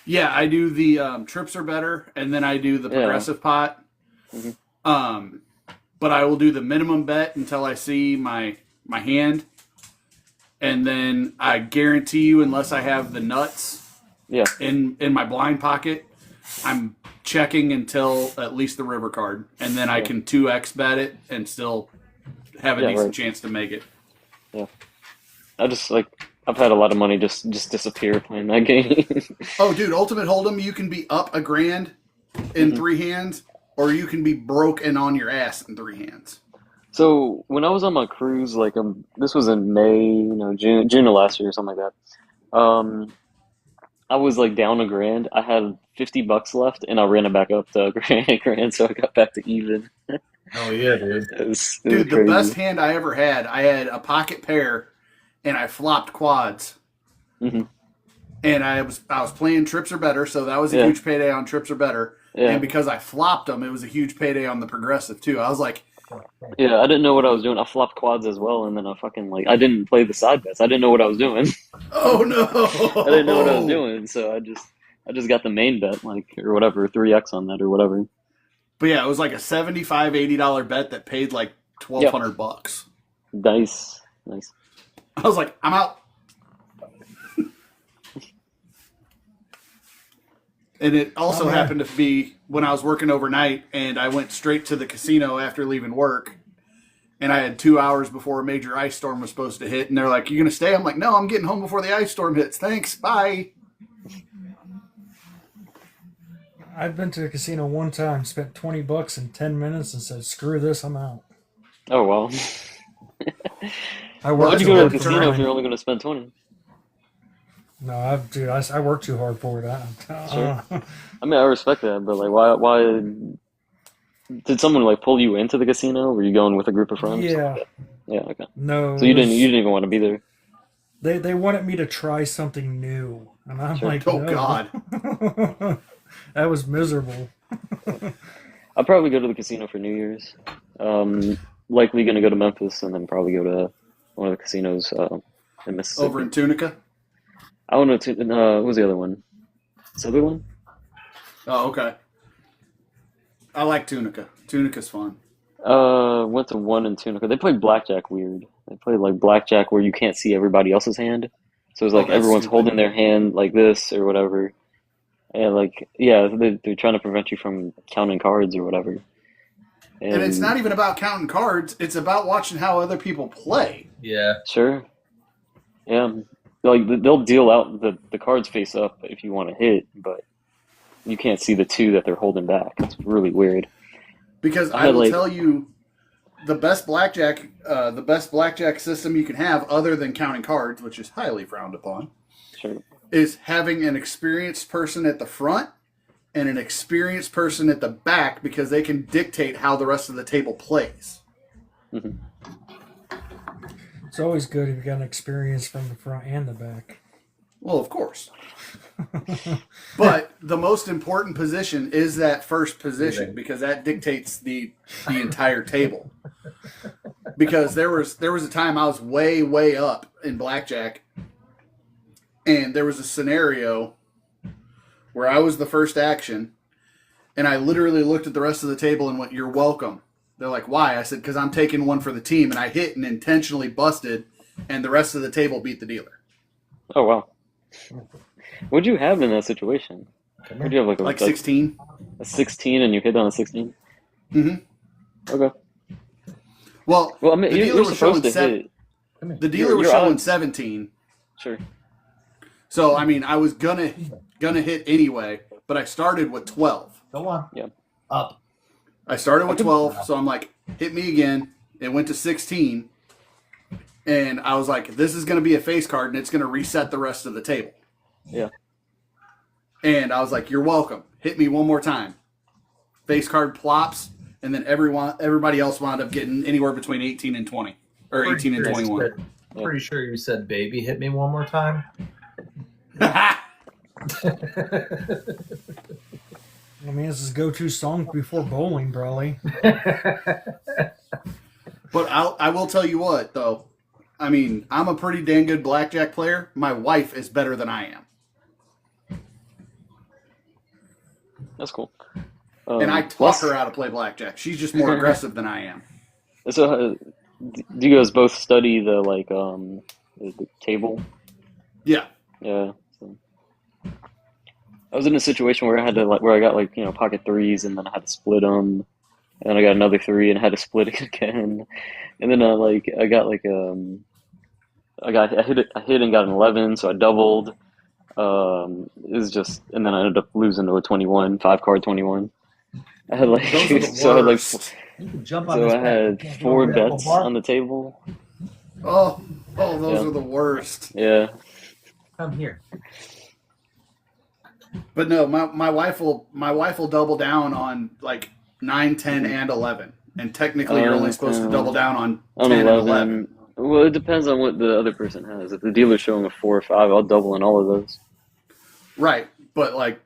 Yeah, I do the trips are better, and then I do the progressive pot. Mhm. But I will do the minimum bet until I see my hand, and then I guarantee you, unless I have the nuts Yeah. in my blind pocket, I'm checking until at least the river card, and then I can 2x bet it and still have a decent chance to make it. Yeah. I just like I've had a lot of money just disappear playing that game. Oh, dude, Ultimate Hold'em, you can be up $1,000 in 3 hands, or you can be broke and on your ass in 3 hands. So when I was on my cruise, like this was in May, June of last year or something like that. I was like down $1,000. I had $50 left, and I ran it back up to a grand, so I got back to even. Oh yeah, dude. It was Dude, the crazy. best hand I ever had, I had a pocket pair, and I flopped quads. hmm And I was playing trips are better, so that was a huge payday on trips are better. Yeah. And because I flopped them, it was a huge payday on the progressive too. I was like, Yeah, I didn't know what I was doing. I flopped quads as well, and then I fucking I didn't play the side bets. I didn't know what I was doing. oh no! I didn't know what I was doing, so I just got the main bet, or whatever, 3x on that or whatever. But yeah, it was like a $75, $80 bet that paid like $1,200. Nice. I was like, I'm out. And it also happened to be when I was working overnight, and I went straight to the casino after leaving work. And I had 2 hours before a major ice storm was supposed to hit. And they're like, "You gonna stay?" I'm like, "No, I'm getting home before the ice storm hits. Thanks, bye." I've been to a casino one time, spent $20 in 10 minutes, and said, "Screw this, I'm out." Oh well. I Why'd worked you too go to hard the for casino if it. you're only going to spend 20? No, I worked too hard for it. Sure. I mean, I respect that, but like, why did someone like pull you into the casino? Were you going with a group of friends? Yeah. Yeah. Okay. No. So you didn't even want to be there. They wanted me to try something new, and I'm Sure. like, Oh no. God. That was miserable. I'd probably go to the casino for New Year's. Likely going to go to Memphis and then probably go to one of the casinos in Mississippi. Over in Tunica. I don't know. What was the other one? Sutherland? Oh, okay. I like Tunica. Tunica's fun. Went to one in Tunica. They played blackjack weird. They played like blackjack where you can't see everybody else's hand. So it's like that's everyone's stupid. holding their hand like this or whatever. And like, yeah, they're trying to prevent you from counting cards or whatever. And it's not even about counting cards. It's about watching how other people play. Yeah. Sure. Yeah. Like they'll deal out the cards face up if you want to hit, but you can't see the two that they're holding back. It's really weird. Because I I had, will like- tell you, the best blackjack system you can have, other than counting cards, which is highly frowned upon, Sure. is having an experienced person at the front and an experienced person at the back, because they can dictate how the rest of the table plays. Mhm. It's always good if you got an experience from the front and the back. Well, of course. But the most important position is that first position, because that dictates the entire table. Because there was a time I was way up in blackjack, and there was a scenario where I was the first action, and I literally looked at the rest of the table and went, "You're welcome." They're like, "Why?" I said, "Because I'm taking one for the team," and I hit and intentionally busted, and the rest of the table beat the dealer. Oh wow. What'd you have in that situation? What'd you have Like 16. a 16 and you hit on a 16? Mm-hmm. Okay. Well, Well, I mean, the dealer you're was showing supposed to hit. the dealer was Your showing odds. 17. Sure. So I mean, I was gonna hit anyway, but I started with 12. Go on. Yeah. Up. I started with 12, so I'm like, hit me again. It went to 16, and I was like, this is going to be a face card, and it's going to reset the rest of the table. Yeah. And I was like, you're welcome. Hit me one more time. Face card plops, and then everybody else wound up getting anywhere between 18 and 20, or 18 and 21. Pretty sure you said, "Baby, hit me one more time." I mean, this is go-to song before bowling, Brawley. But I will tell you what, though. I mean, I'm a pretty dang good blackjack player. My wife is better than I am. That's cool. And I taught her how to play blackjack. She's just more aggressive than I am. So, do you guys both study the the table? Yeah. Yeah. So. I was in a situation where I had to where I got pocket threes, and then I had to split them, and then I got another three and I had to split it again, and then I hit and got an 11, so I doubled. It was just, and then I ended up losing to a 21, 5-card 21. I had Those are the so I had worst. You can jump on so this I bed. had Can't 4 go to that bets bar. on the table. Oh, those Yeah. are the worst. Yeah. Come here. But no, my wife will double down on like 9, 10, and 11. And technically, you're only supposed to double down on 10 and 11. Well, it depends on what the other person has. If the dealer's showing a 4 or 5, I'll double in all of those. Right, but like,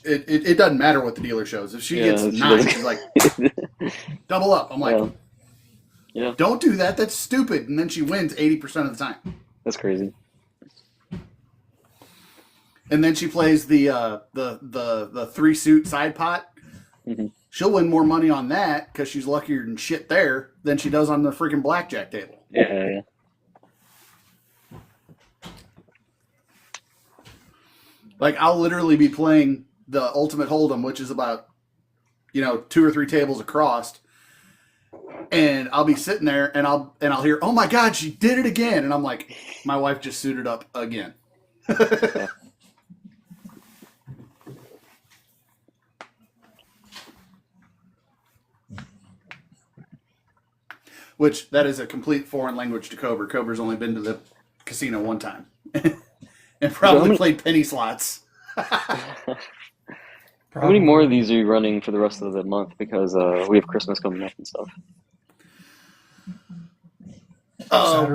it doesn't matter what the dealer shows. If she gets if she 9, doesn't- she's like, double up. I'm like, Yeah. don't do that. That's stupid. And then she wins 80% of the time. That's crazy. And then she plays the 3-suit side pot. Mhm. She'll win more money on that because she's luckier than shit there than she does on the freaking blackjack table. Yeah. Like, I'll literally be playing the Ultimate Hold'em, which is about, 2 or 3 tables across, and I'll be sitting there and I'll hear, "Oh my God, she did it again!" And I'm like, my wife just suited up again. Which, that is a complete foreign language to Cobra. Cobra's only been to the casino one time. And probably played penny slots. How many more of these are you running for the rest of the month? Because we have Christmas coming up and stuff.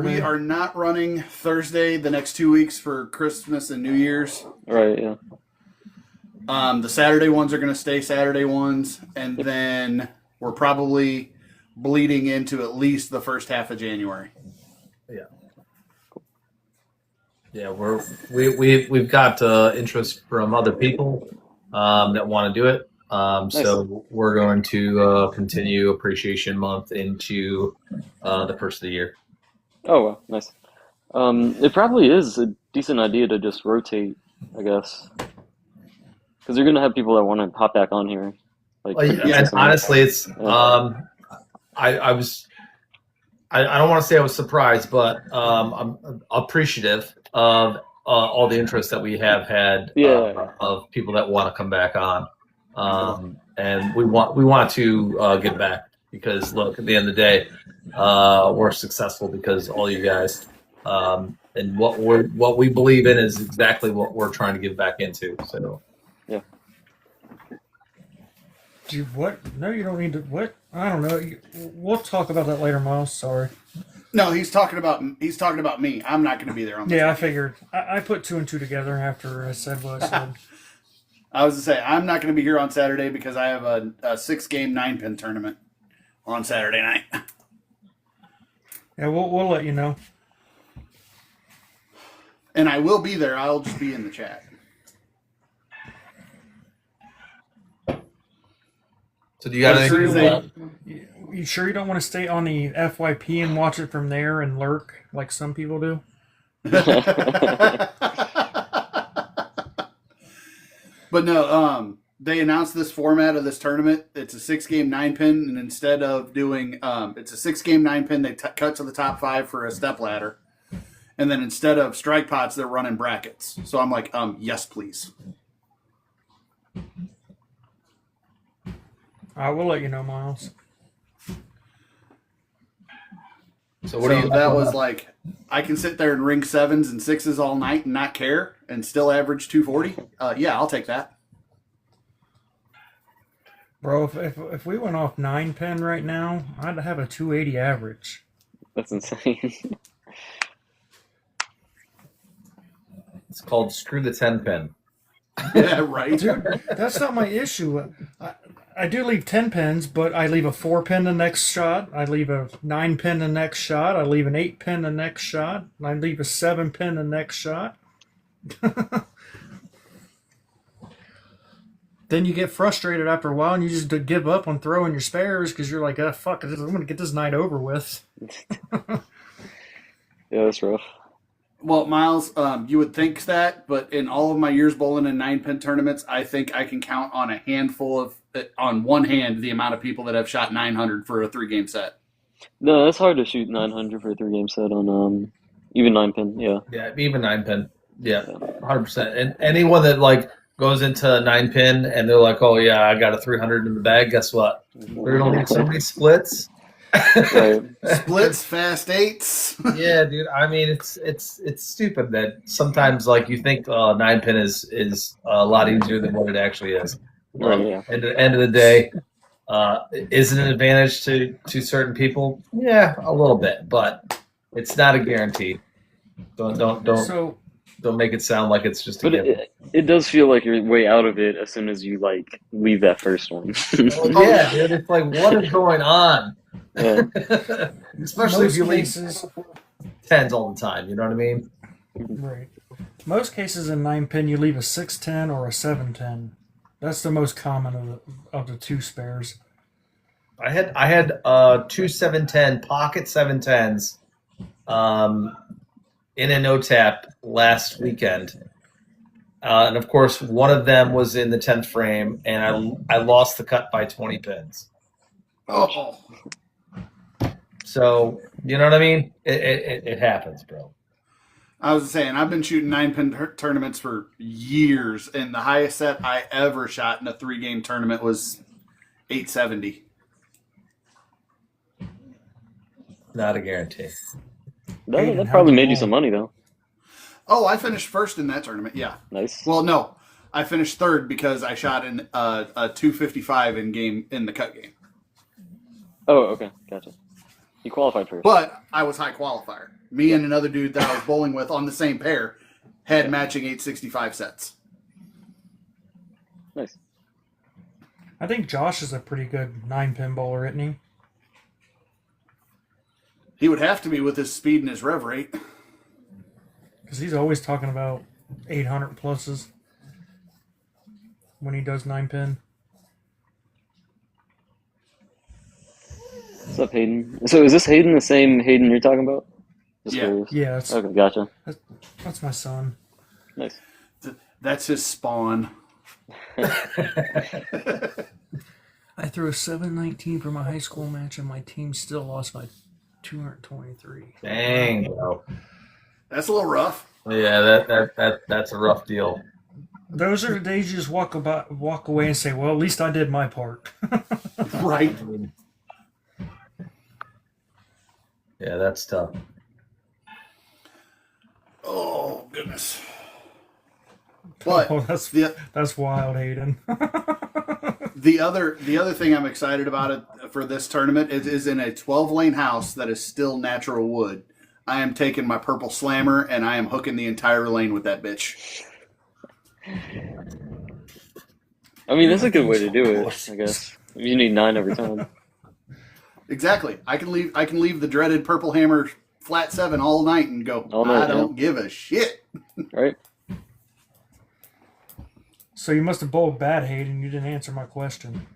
We are not running Thursday the next 2 weeks for Christmas and New Year's. Right, yeah. The Saturday ones are going to stay Saturday ones. And then we're probably bleeding into at least the first half of January. Yeah, we've got interest from other people that want to do it. So we're going to continue Appreciation Month into the first of the year. Oh, wow, nice. It probably is a decent idea to just rotate, I guess. Because you're going to have people that want to hop back on here. And honestly, it's I don't want to say I was surprised, but I'm appreciative of all the interest that we have had of people that want to come back on, and we want to get back because look, at the end of the day, we're successful because all you guys, and what we believe in is exactly what we're trying to get back into. So yeah. What? No, you don't need to. What? I don't know. We'll talk about that later, Miles. Sorry. No, he's talking about me. I'm not going to be there on this. Yeah, I figured. I put 2 and 2 together after I said what I said. I was to say I'm not going to be here on Saturday because I have a 6-game 9-pin tournament on Saturday night. Yeah, we'll let you know. And I will be there. I'll just be in the chat. do you got anything? You sure you don't want to stay on the FYP and watch it from there and lurk like some people do? But no, they announced this format of this tournament. It's a 6-game 9-pin, and instead of doing, it's a 6-game 9-pin, they cut to the top 5 for a step ladder, and then instead of strike pots, they're running brackets. So I'm like, yes, please. I will let you know, Miles. So what do you? That was like, I can sit there and ring 7s and 6s all night and not care, and still average 240. Yeah, I'll take that. Bro, if we went off 9-pin right now, I'd have a 280 average. That's insane. It's called screw the 10-pin. Yeah, right. Dude, that's not my issue. I do leave 10 pins, but I leave a 4-pin the next shot. I leave a 9-pin the next shot. I leave an 8-pin the next shot. I leave a 7-pin the next shot. Then you get frustrated after a while and you just give up on throwing your spares because you're like, fuck, I'm going to get this night over with. Yeah, that's rough. Well, Miles, you would think that, but in all of my years bowling in 9-pin tournaments, I think I can count on on one hand, the amount of people that have shot 900 for a 3-game set. No, it's hard to shoot 900 for a 3-game set on even 9-pin. Yeah. Yeah, even 9-pin. Yeah, 100%. And anyone that like goes into 9-pin and they're like, oh yeah, I got a 300 in the bag. Guess what? They're gonna need so many splits. Right. Splits, fast 8s. Yeah, dude. I mean, it's stupid that sometimes like you think 9-pin is a lot easier than what it actually is. Right, yeah. At the end of the day, is it an advantage to certain people? Yeah, a little bit, but it's not a guarantee. Don't make it sound like it's just a But given. it does feel like you're way out of it as soon as you like leave that first one. Yeah, dude. It's like, what is going on? Yeah. Especially if you leave cases, 10s all the time. You know what I mean? right. Most cases in 9-pin, you leave a 6-10 or a 7-10. That's the most common of the 2 spares. I had 2 7-10 pocket 7-10s in a no tap last weekend, and of course one of them was in the 10th frame, and I lost the cut by 20 pins. Oh. So you know what I mean? It happens, bro. I was saying, I've been shooting 9-pin tournaments for years, and the highest set I ever shot in a 3-game tournament was 870. Not a guarantee. That probably made you some money though. Oh, I finished first in that tournament, yeah. Nice. Well, no, I finished third because I shot in a 255 in the cut game. Oh, okay, gotcha. You qualified first. But I was high qualifier. Me and another dude that I was bowling with on the same pair had matching 865 sets. Nice. I think Josh is a pretty good 9-pin bowler, isn't he? He would have to be with his speed and his rev rate. Because he's always talking about 800 pluses when he does 9-pin. What's up, Hayden? So is this Hayden the same Hayden you're talking about? Just Yeah. curious. Yeah, Okay, gotcha. that's my son. Nice. That's his spawn. I threw a 719 for my high school match, and my team still lost by 223. Dang, bro. That's a little rough. Yeah, that's a rough deal. Those are the days you just walk away and say, "Well, at least I did my part." Right. Yeah, that's tough. Oh goodness. But Oh, that's wild, Hayden. the other thing I'm excited about it for this tournament is in a 12-lane house that is still natural wood. I am taking my purple slammer and I am hooking the entire lane with that bitch. I mean, that's a good way to do it, I guess. You need 9 every time. Exactly. I can leave the dreaded purple hammer flat 7 all night and go, All night, I don't give a shit. Right? So you must have bowled bad, Hayden. You didn't answer my question.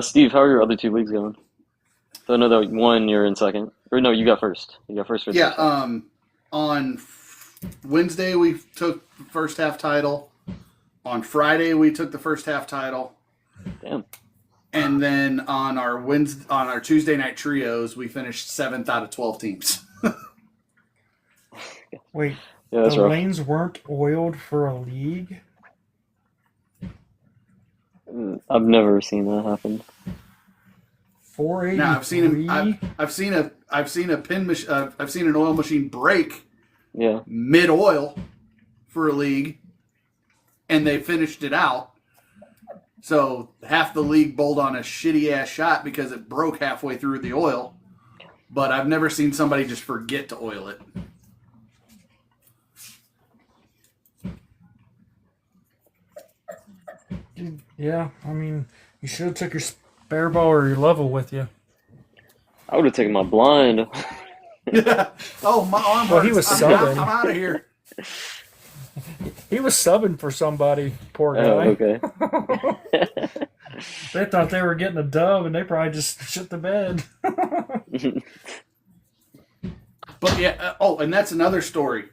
Steve, how are your other 2 leagues going? So I know that one you're in second. Or no, you got first. You got first for Yeah, on Wednesday we took the first half title. On Friday we took the first half title. Damn. And then on our Tuesday night trios, we finished 7th out of 12 teams. Wait, Yeah, that's the rough. lanes weren't oiled for a league? I've never seen that happen. 483? Now I've seen an oil machine break Yeah. mid oil for a league, and they finished it out. So half the league bowled on a shitty ass shot because it broke halfway through the oil. But I've never seen somebody just forget to oil it. Yeah, I mean, you should have took your spare ball or your level with you. I would have taken my blind. Oh, my arm Well, he hurts. was I'm subbing. out of here. He was subbing for somebody, poor guy. Oh, okay. They thought they were getting a dub, and they probably just shit the bed. But yeah, and that's another story.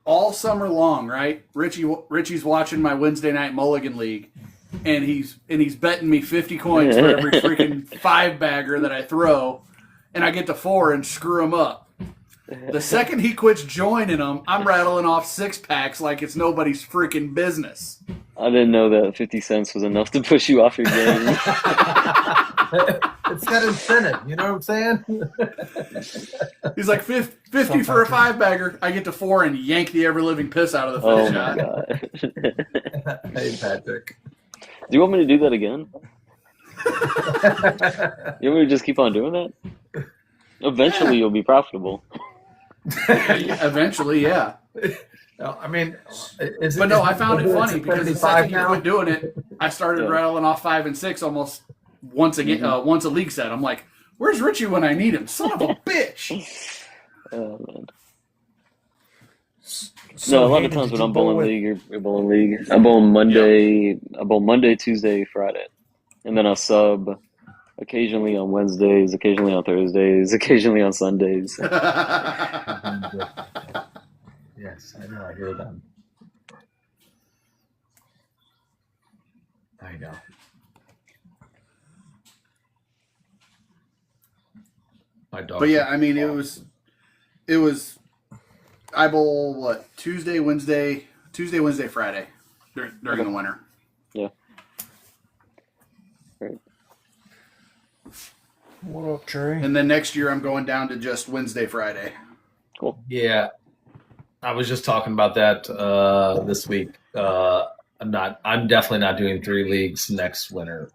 All summer long, right? Richie's watching my Wednesday night Mulligan League, and he's betting me 50 coins for every freaking 5-bagger that I throw, and I get to 4 and screw him up. The second he quits joining them, I'm rattling off 6-packs like it's nobody's freaking business. I didn't know that 50 cents was enough to push you off your game. It's that incentive, you know what I'm saying? He's like 50 for a 5-bagger. I get to 4 and yank the ever living piss out of the Oh fifth my shot. god. Hey, Patrick. Do you want me to do that again? You want me to just keep on doing that? Eventually you'll be profitable. Eventually, yeah. No, I mean, I found it funny because the second he now? quit doing it, I started Yeah. rattling off 5 and 6 almost once a once a league set. I'm like, where's Richie when I need him? Son of a bitch. Oh man. So, No, a lot of Hayden, times did when you I'm bowl bowling with- league, you're bowling league. I bowl Monday. I bowl Monday, Tuesday, Friday, and then I sub occasionally on Wednesdays, occasionally on Thursdays, occasionally on Sundays. Yes, I know. I hear them. I know. My dog. But yeah, I mean, it was. I bowl Tuesday, Wednesday, Friday during the winter. Yeah. Right. What up, Trey? And then next year I'm going down to just Wednesday, Friday. Cool. Yeah, I was just talking about that this week. I'm definitely not doing 3 leagues next winter.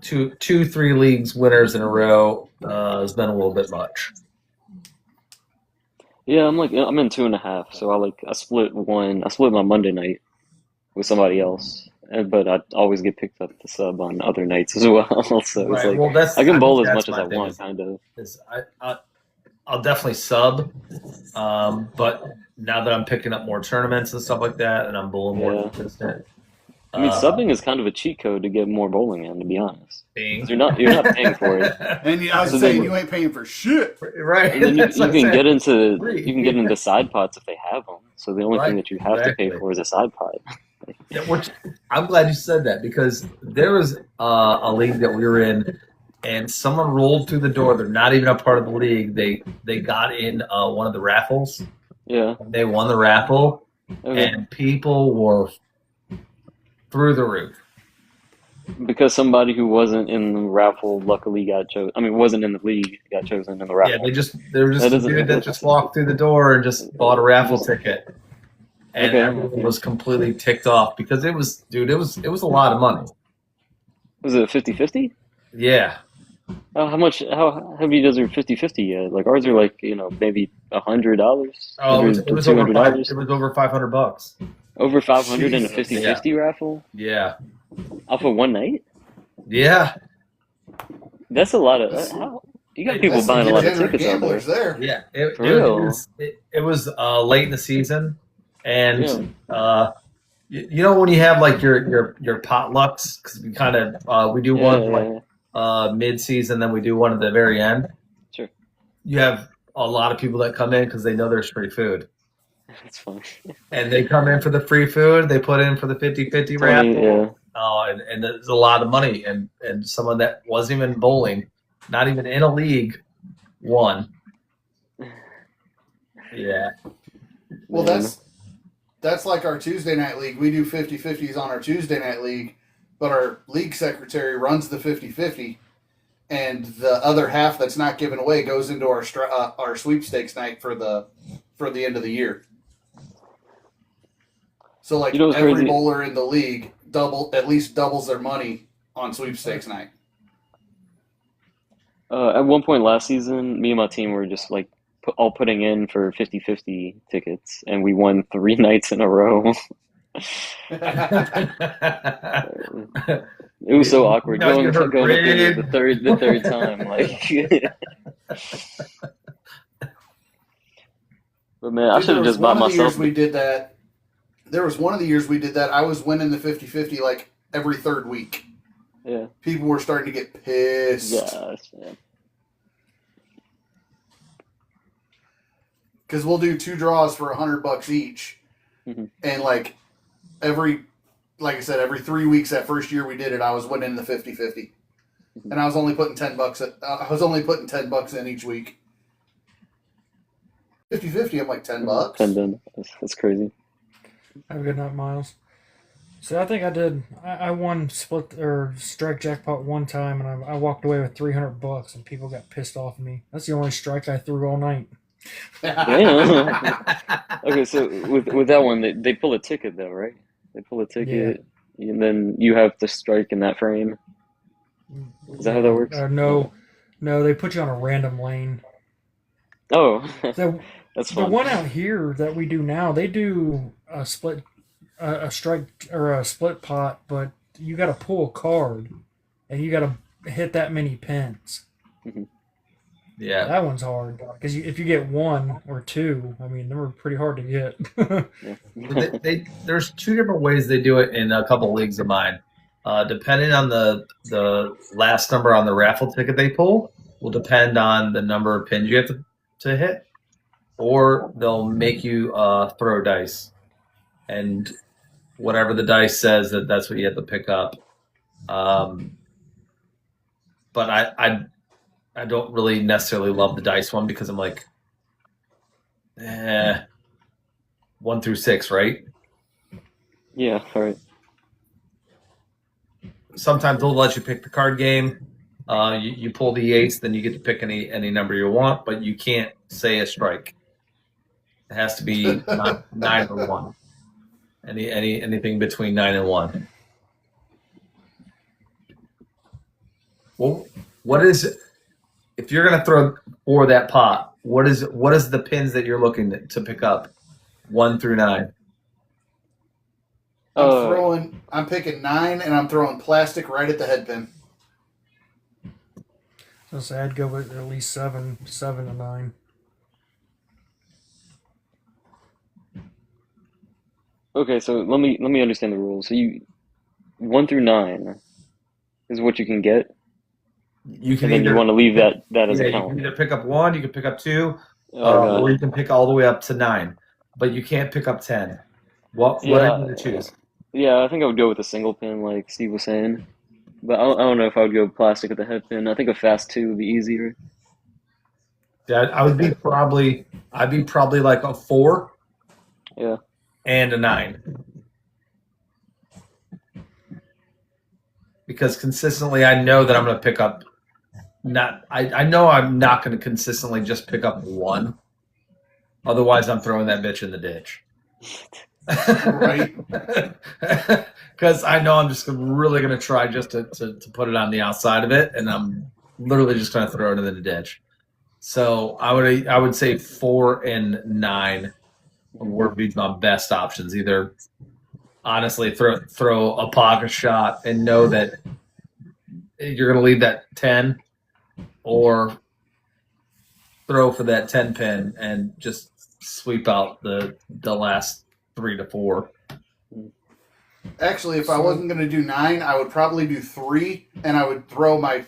Two, 3 leagues winners in a row has been a little bit much. Yeah, I'm in 2.5, so I split my Monday night with somebody else, but I always get picked up to sub on other nights as well. So it's Right, like well, I can bowl as that's much as my I thing want, kind of. is I'll definitely sub, but now that I'm picking up more tournaments and stuff like that, and I'm bowling more Yeah. consistent. I mean, subbing is kind of a cheat code to get more bowling in, to be honest. Being. You're not paying for it. And I was So saying then- you ain't paying for shit. Right. And then That's you what can I'm get saying. into side pots if they have them. So the only thing Right, that you have to pay exactly. for is a side pot. I'm glad you said that because there was a league that we were in, and someone rolled through the door. They're not even a part of the league. They got in one of the raffles. Yeah. They won the raffle, Okay. and people were through the roof. Because somebody who wasn't in the raffle luckily got chosen. I mean, wasn't in the league, got chosen in the raffle. Yeah, they were just That a doesn't- dude that just walked through the door and just bought a raffle ticket, and Okay. everyone was completely ticked off because it was a lot of money. Was it 50-50? Yeah, How much? How many does your 50-50 get? Like ours are like maybe $100. it was over $200. It was over $500. Over 500 in a Jesus. 50-50 raffle Yeah, off of one night. yeah, That's a lot of. How, you got people That's some buying a lot of degenerate tickets out there. gamblers there. yeah. For real? It was late in the season, and you know when you have like your potlucks because we kind of we do one like mid season, then we do one at the very end. Sure. You have a lot of people that come in because they know there's free food. That's fun. And they come in for the free food. They put in for the 50-50 raffle. Yeah. Oh, and there's a lot of money. And someone that wasn't even bowling, not even in a league, won. Yeah. Well, Man. that's like our Tuesday night league. We do 50-50s on our Tuesday night league, but our league secretary runs the 50-50, and the other half that's not given away goes into our sweepstakes night for the end of the year. So like You know what's every crazy? bowler in the league at least doubles their money on sweepstakes night. At one point last season, me and my team were just like all putting in for 50-50 tickets, and we won 3 nights in a row. It was so awkward You guys going get hurt up big. the third time. Like, but man, I Dude, should have there was just bought one of the myself. years we did that. There was one of the years we did that. I was winning the 50-50 like every third week. Yeah. People were starting to get pissed. Gosh, man. Because we'll do 2 draws for $100 each, Mhm. and like I said, every 3 weeks that first year we did it, I was winning the 50-50, and I was only putting $10. I was only putting $10 in each week. 50-50, I'm like $10. 10 done. That's crazy. Have a good night, Miles. So I think I did. I won split or strike jackpot one time, and I walked away with $300, and people got pissed off at me. That's the only strike I threw all night. Damn. Okay, so with that one, they pull a ticket though, right? They pull a ticket, and then you have to strike in that frame. Is that how that works? No, they put you on a random lane. Oh, The that's the fun. one out here that we do now, they do a split, a strike or a split pot, but you got to pull a card, and you got to hit that many pins. Yeah. That one's hard because if you get 1 or 2, I mean, they were pretty hard to get. Yeah. There's 2 different ways they do it in a couple leagues of mine. Depending on the last number on the raffle ticket they pull will depend on the number of pins you have to hit, or they'll make you throw dice, and whatever the dice says that's what you have to pick up. But I don't really necessarily love the dice one because I'm like, 1 through 6, right? Yeah, all right. Sometimes they'll let you pick the card game. You pull the 8s, then you get to pick any number you want, but you can't say a strike. It has to be 9 or 1. Anything between 9 and 1. Well, what is it? If you're gonna throw for that pot, what is the pins that you're looking to pick up, 1 through 9? I'm picking 9, and I'm throwing plastic right at the head pin. So I'd go with at least 7 to 9. Okay, so let me understand the rules. So 1 through 9 is what you can get, You can and then you want to leave that as a you count. can either pick up 1, you can pick up 2, Oh, or you can pick all the way up to 9, but you can't pick up 10. What Yeah. are you going to choose? Yeah, I think I would go with a single pin, like Steve was saying. But I don't know if I would go plastic with a head pin. I think a fast two would be easier. Yeah, I'd be probably like a 4 Yeah. and a 9. Because consistently I know that I'm going to pick up I know I'm not going to consistently just pick up one. Otherwise I'm throwing that bitch in the ditch. Right. Because I know I'm just really going to try just to put it on the outside of it, and I'm literally just going to throw it in the ditch. So I would say 4 and 9 would be my best options. Either honestly throw a pocket shot and know that you're going to leave that 10, or throw for that 10 pin and just sweep out the last 3 to 4. Actually, if I wasn't going to do 9, I would probably do 3, and I would throw my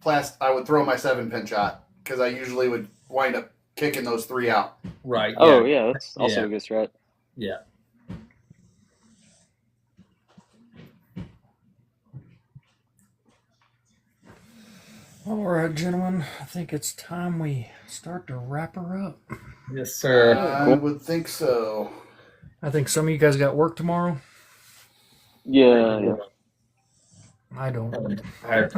7-pin shot, because I usually would wind up kicking those 3 out. Right. Oh, yeah, that's also a good strat. Yeah. All right, gentlemen. I think it's time we start to wrap her up. Yes, sir. I would think so. I think some of you guys got work tomorrow. Yeah. I don't. I have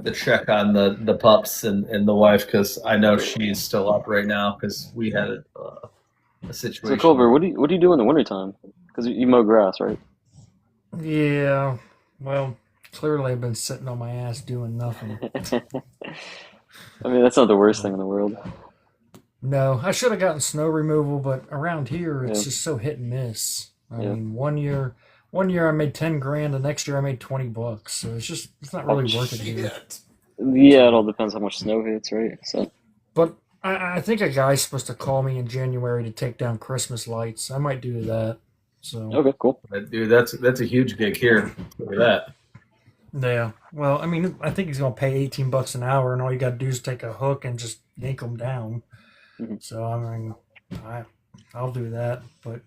to check on the pups and the wife, because I know she's still up right now, because we had a situation. So Culver, what do you do in the wintertime? Because you mow grass, right? Yeah. Well, clearly I've been sitting on my ass doing nothing. I mean, that's not the worst thing in the world. No, I should have gotten snow removal, but around here it's Yeah. just so hit and miss. I Yeah. mean, one year I made 10 grand, the next year I made $20. So it's not really worth it here. Shit. Yeah, it all depends how much snow hits, right? So But I think a guy's supposed to call me in January to take down Christmas lights. I might do that. So okay, cool. Dude, that's a huge gig here. Look at that. yeah. Well, I mean, I think he's gonna pay $18 an hour, and all you got to do is take a hook and just yank them down. Mhm. So I mean, I'll do that. But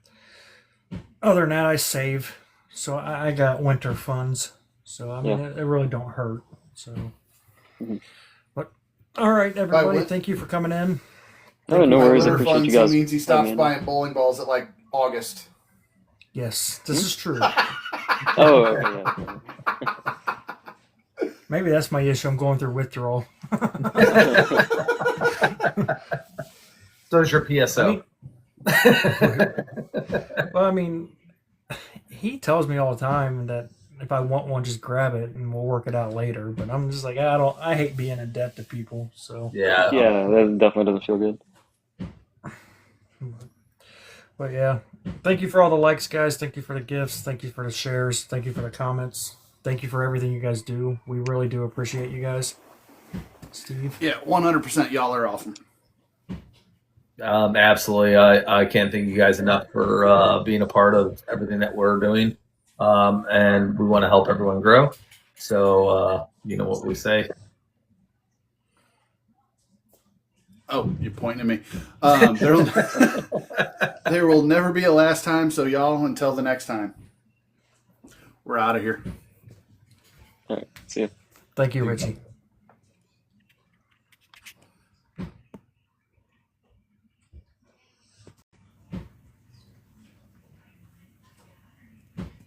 other than that, I save. So I got winter funds. So I mean, Yeah. it really don't hurt. So, Mhm. but all right, everybody, went- thank you for coming in. Oh, no By worries. I winter appreciate funds, you guys. he means he stops having me. buying bowling balls at like August. Yes, this is true. Oh, okay, yeah. Maybe that's my issue. I'm going through withdrawal. So is your PSO. Well, I mean, he tells me all the time that if I want one, just grab it and we'll work it out later. But I'm just like, I hate being in debt to people. So, Yeah. Yeah, that definitely doesn't feel good. but yeah, thank you for all the likes, guys. Thank you for the gifts. Thank you for the shares. Thank you for the comments. Thank you for everything you guys do. We really do appreciate you guys. Steve? Yeah, 100% y'all are awesome. Absolutely. I can't thank you guys enough for being a part of everything that we're doing. And we want to help everyone grow. So, you know what we say. Oh, you're pointing at me. There will never be a last time, so y'all, until the next time. We're out of here. All right, see ya. Thank you, Richie.